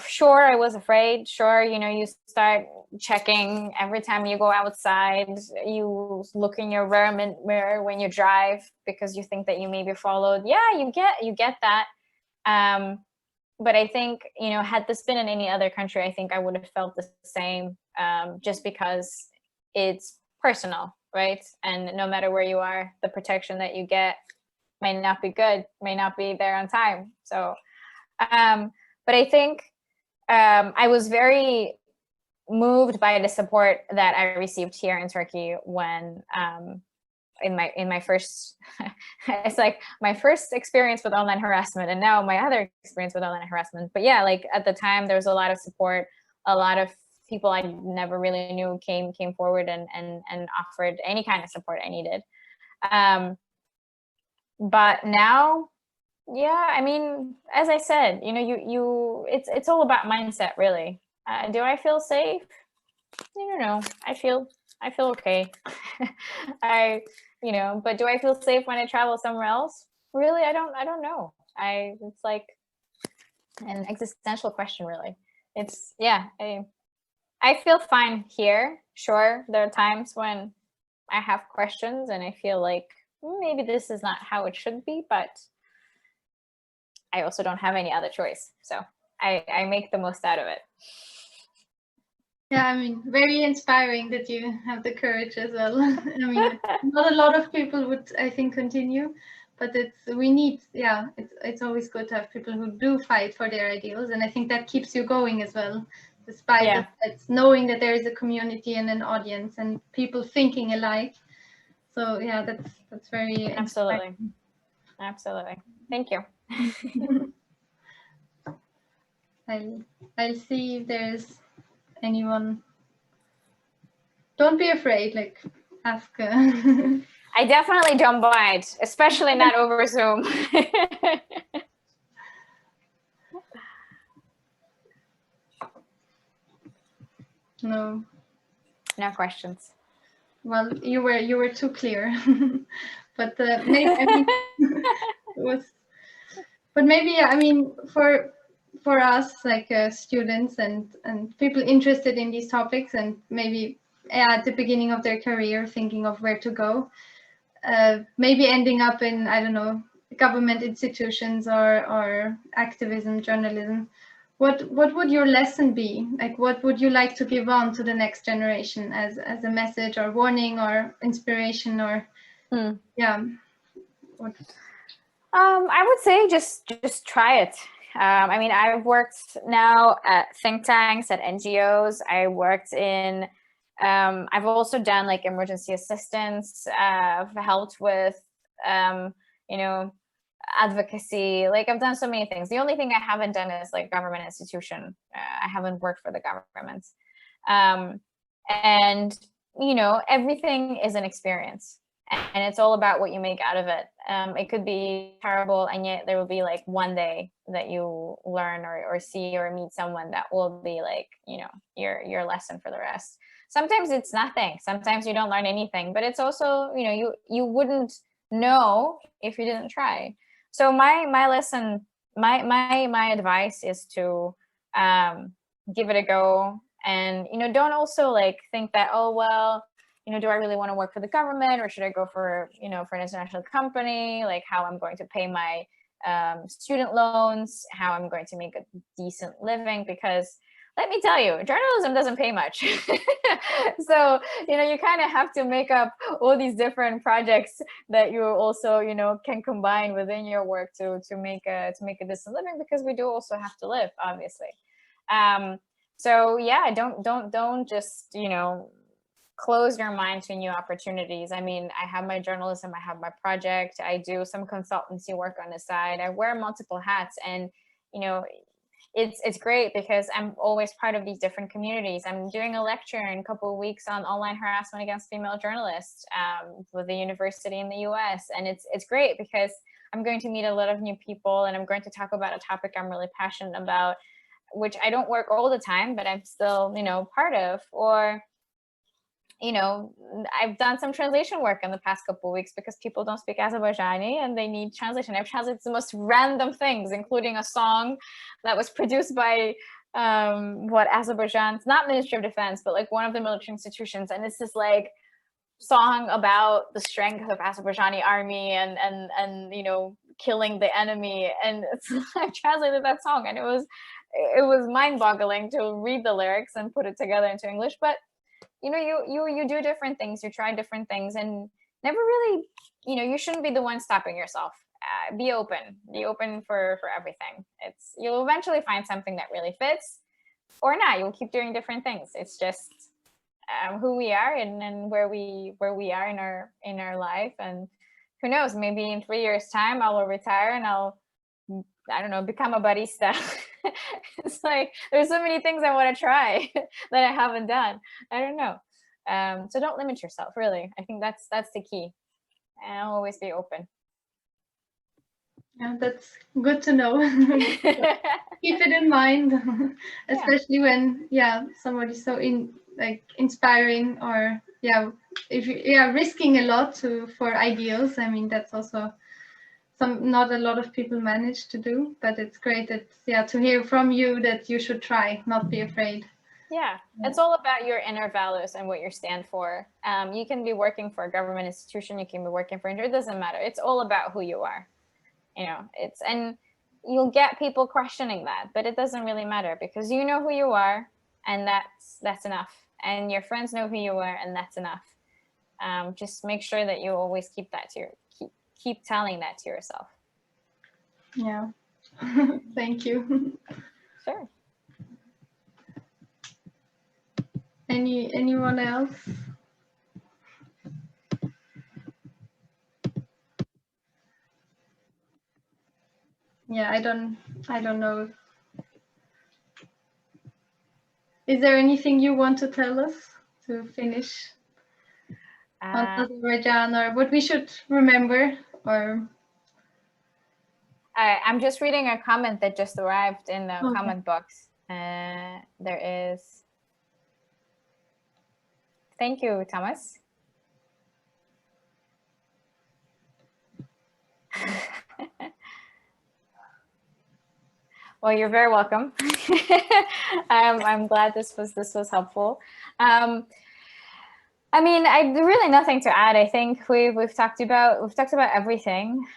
sure, I was afraid. Sure, you know, you start checking every time you go outside. You look in your rear mirror when you drive because you think that you may be followed. Yeah, you get that. But I think, you know, had this been in any other country, I think I would have felt the same, just because it's personal, right? And no matter where you are, the protection that you get may not be good, may not be there on time. So, but I think I was very moved by the support that I received here in Turkey when in my first it's like my first experience with online harassment and now my other experience with online harassment. But yeah, like at the time there was a lot of support, a lot of people I never really knew came forward and offered any kind of support I needed. But now, yeah, I mean, as I said, you know, it's all about mindset, really. Do I feel safe? I don't know. I feel okay. You know, but do I feel safe when I travel somewhere else? Really, I don't know. It's like an existential question, really. It's, yeah, I feel fine here. Sure, there are times when I have questions and I feel like maybe this is not how it should be, but I also don't have any other choice. So I make the most out of it. Yeah, I mean, very inspiring that you have the courage as well. I mean, not a lot of people would, I think, continue, but we need, yeah, it's always good to have people who do fight for their ideals, and I think that keeps you going as well, despite of it's knowing that there is a community and an audience and people thinking alike. So yeah, that's very absolutely inspiring. Absolutely. Thank you. I'll see if there's anyone. Don't be afraid, like ask. I definitely don't bite, especially not over Zoom. No questions. Well, you were too clear. But maybe, I mean, but maybe, yeah, I mean, for us, like students and people interested in these topics, and maybe at the beginning of their career thinking of where to go, maybe ending up in, I don't know, government institutions or activism, journalism. What would your lesson be? Like, what would you like to give on to the next generation as a message or warning or inspiration or yeah? What? I would say just try it. I mean, I've worked now at think tanks, at NGOs. I worked in, I've also done like emergency assistance. I've helped with, you know, advocacy. Like I've done so many things. The only thing I haven't done is like government institution. I haven't worked for the government. And, you know, everything is an experience. And it's all about what you make out of it. It could be terrible, and yet there will be like one day that you learn or see or meet someone that will be like, you know, your lesson for the rest. Sometimes it's nothing. Sometimes you don't learn anything, but it's also, you know, you wouldn't know if you didn't try. So my lesson, my advice is to give it a go, and, you know, don't also like think that, oh, well, you know, do I really want to work for the government, or should I go for, you know, for an international company, like how I'm going to pay my student loans, how I'm going to make a decent living? Because let me tell you, journalism doesn't pay much. So, you know, you kind of have to make up all these different projects that you also, you know, can combine within your work to make a decent living, because we do also have to live, obviously. So yeah, don't just, you know, close your mind to new opportunities. I mean, I have my journalism, I have my project, I do some consultancy work on the side, I wear multiple hats, and, you know, it's great because I'm always part of these different communities. I'm doing a lecture in a couple of weeks on online harassment against female journalists with a university in the US, and it's great because I'm going to meet a lot of new people, and I'm going to talk about a topic I'm really passionate about, which I don't work all the time, but I'm still, you know, part of. Or you know, I've done some translation work in the past couple of weeks because people don't speak Azerbaijani and they need translation. I've translated the most random things, including a song that was produced by Azerbaijan's, not Ministry of Defense, but like one of the military institutions. And it's this like song about the strength of Azerbaijani army and you know, killing the enemy. And I translated that song, and it was mind-boggling to read the lyrics and put it together into English. But you know, you do different things, you try different things, and never really, you know, you shouldn't be the one stopping yourself. Be open for everything. You'll eventually find something that really fits, or not. You'll keep doing different things. It's just who we are and where we are in our life. And who knows, maybe in 3 years time I'll retire and I don't know, become a barista. It's like there's so many things I want to try that I haven't done. I don't know. So don't limit yourself, really. I think that's the key. And I'll always be open. Yeah, that's good to know. Keep it in mind, especially when somebody's so inspiring, or if you risking a lot for ideals. I mean, that's also not a lot of people manage to do, but it's great that to hear from you that you should try, not be afraid. Yeah, it's all about your inner values and what you stand for. You can be working for a government institution, you can be working for it doesn't matter. It's all about who you are. You know, and you'll get people questioning that, but it doesn't really matter because you know who you are, and that's enough. And your friends know who you are, and that's enough. Just make sure that you always keep that keep telling that to yourself. Yeah. Thank you. Sure. Anyone else? Yeah, I don't know. Is there anything you want to tell us to finish on Azerbaijan, or what we should remember? Or I'm just reading a comment that just arrived in the comment box. There is. Thank you, Thomas. Well, you're very welcome. I'm glad this was helpful. I mean, really nothing to add. I think we've talked about everything.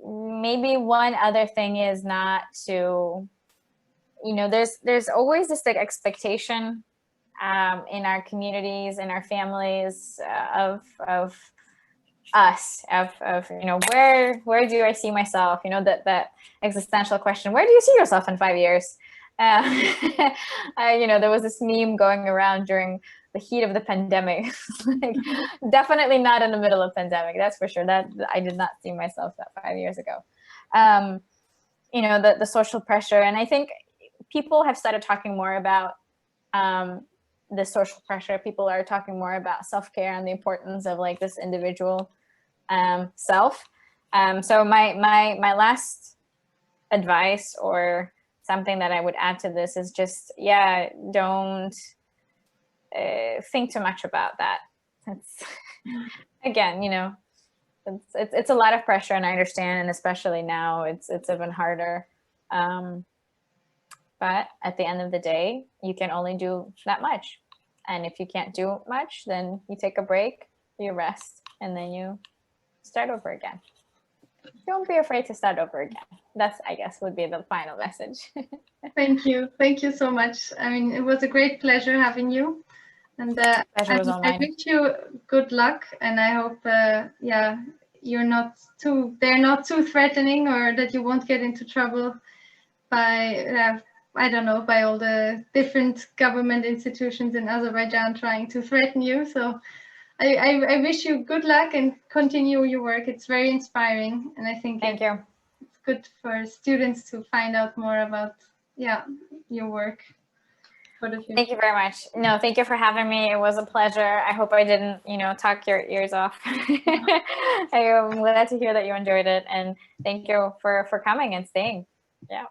Maybe one other thing is not to, you know, there's always this like expectation in our communities, in our families of us, of you know, where do I see myself? You know, that existential question, where do you see yourself in 5 years? You know, there was this meme going around during the heat of the pandemic. Like, definitely not in the middle of pandemic, that's for sure. That I did not see myself that 5 years ago. You know, the social pressure, and I think people have started talking more about the social pressure. People are talking more about self-care and the importance of like this individual self. So my last advice, or something that I would add to this, is just, don't think too much about that. It's again, you know, it's a lot of pressure, and I understand, and especially now it's even harder. But at the end of the day, you can only do that much. And if you can't do much, then you take a break, you rest, and then you start over again. Don't be afraid to start over again. That's, I guess, would be the final message. Thank you. Thank you so much. I mean, it was a great pleasure having you. And Pleasure was all mine. I wish you good luck, and I hope, they're not too threatening, or that you won't get into trouble by, I don't know, by all the different government institutions in Azerbaijan trying to threaten you. So I wish you good luck and continue your work. It's very inspiring, and I think Thank you. It's good for students to find out more about your work for the future. Thank you very much. No, thank you for having me. It was a pleasure. I hope I didn't, you know, talk your ears off. I am glad to hear that you enjoyed it, and thank you for coming and staying. Yeah.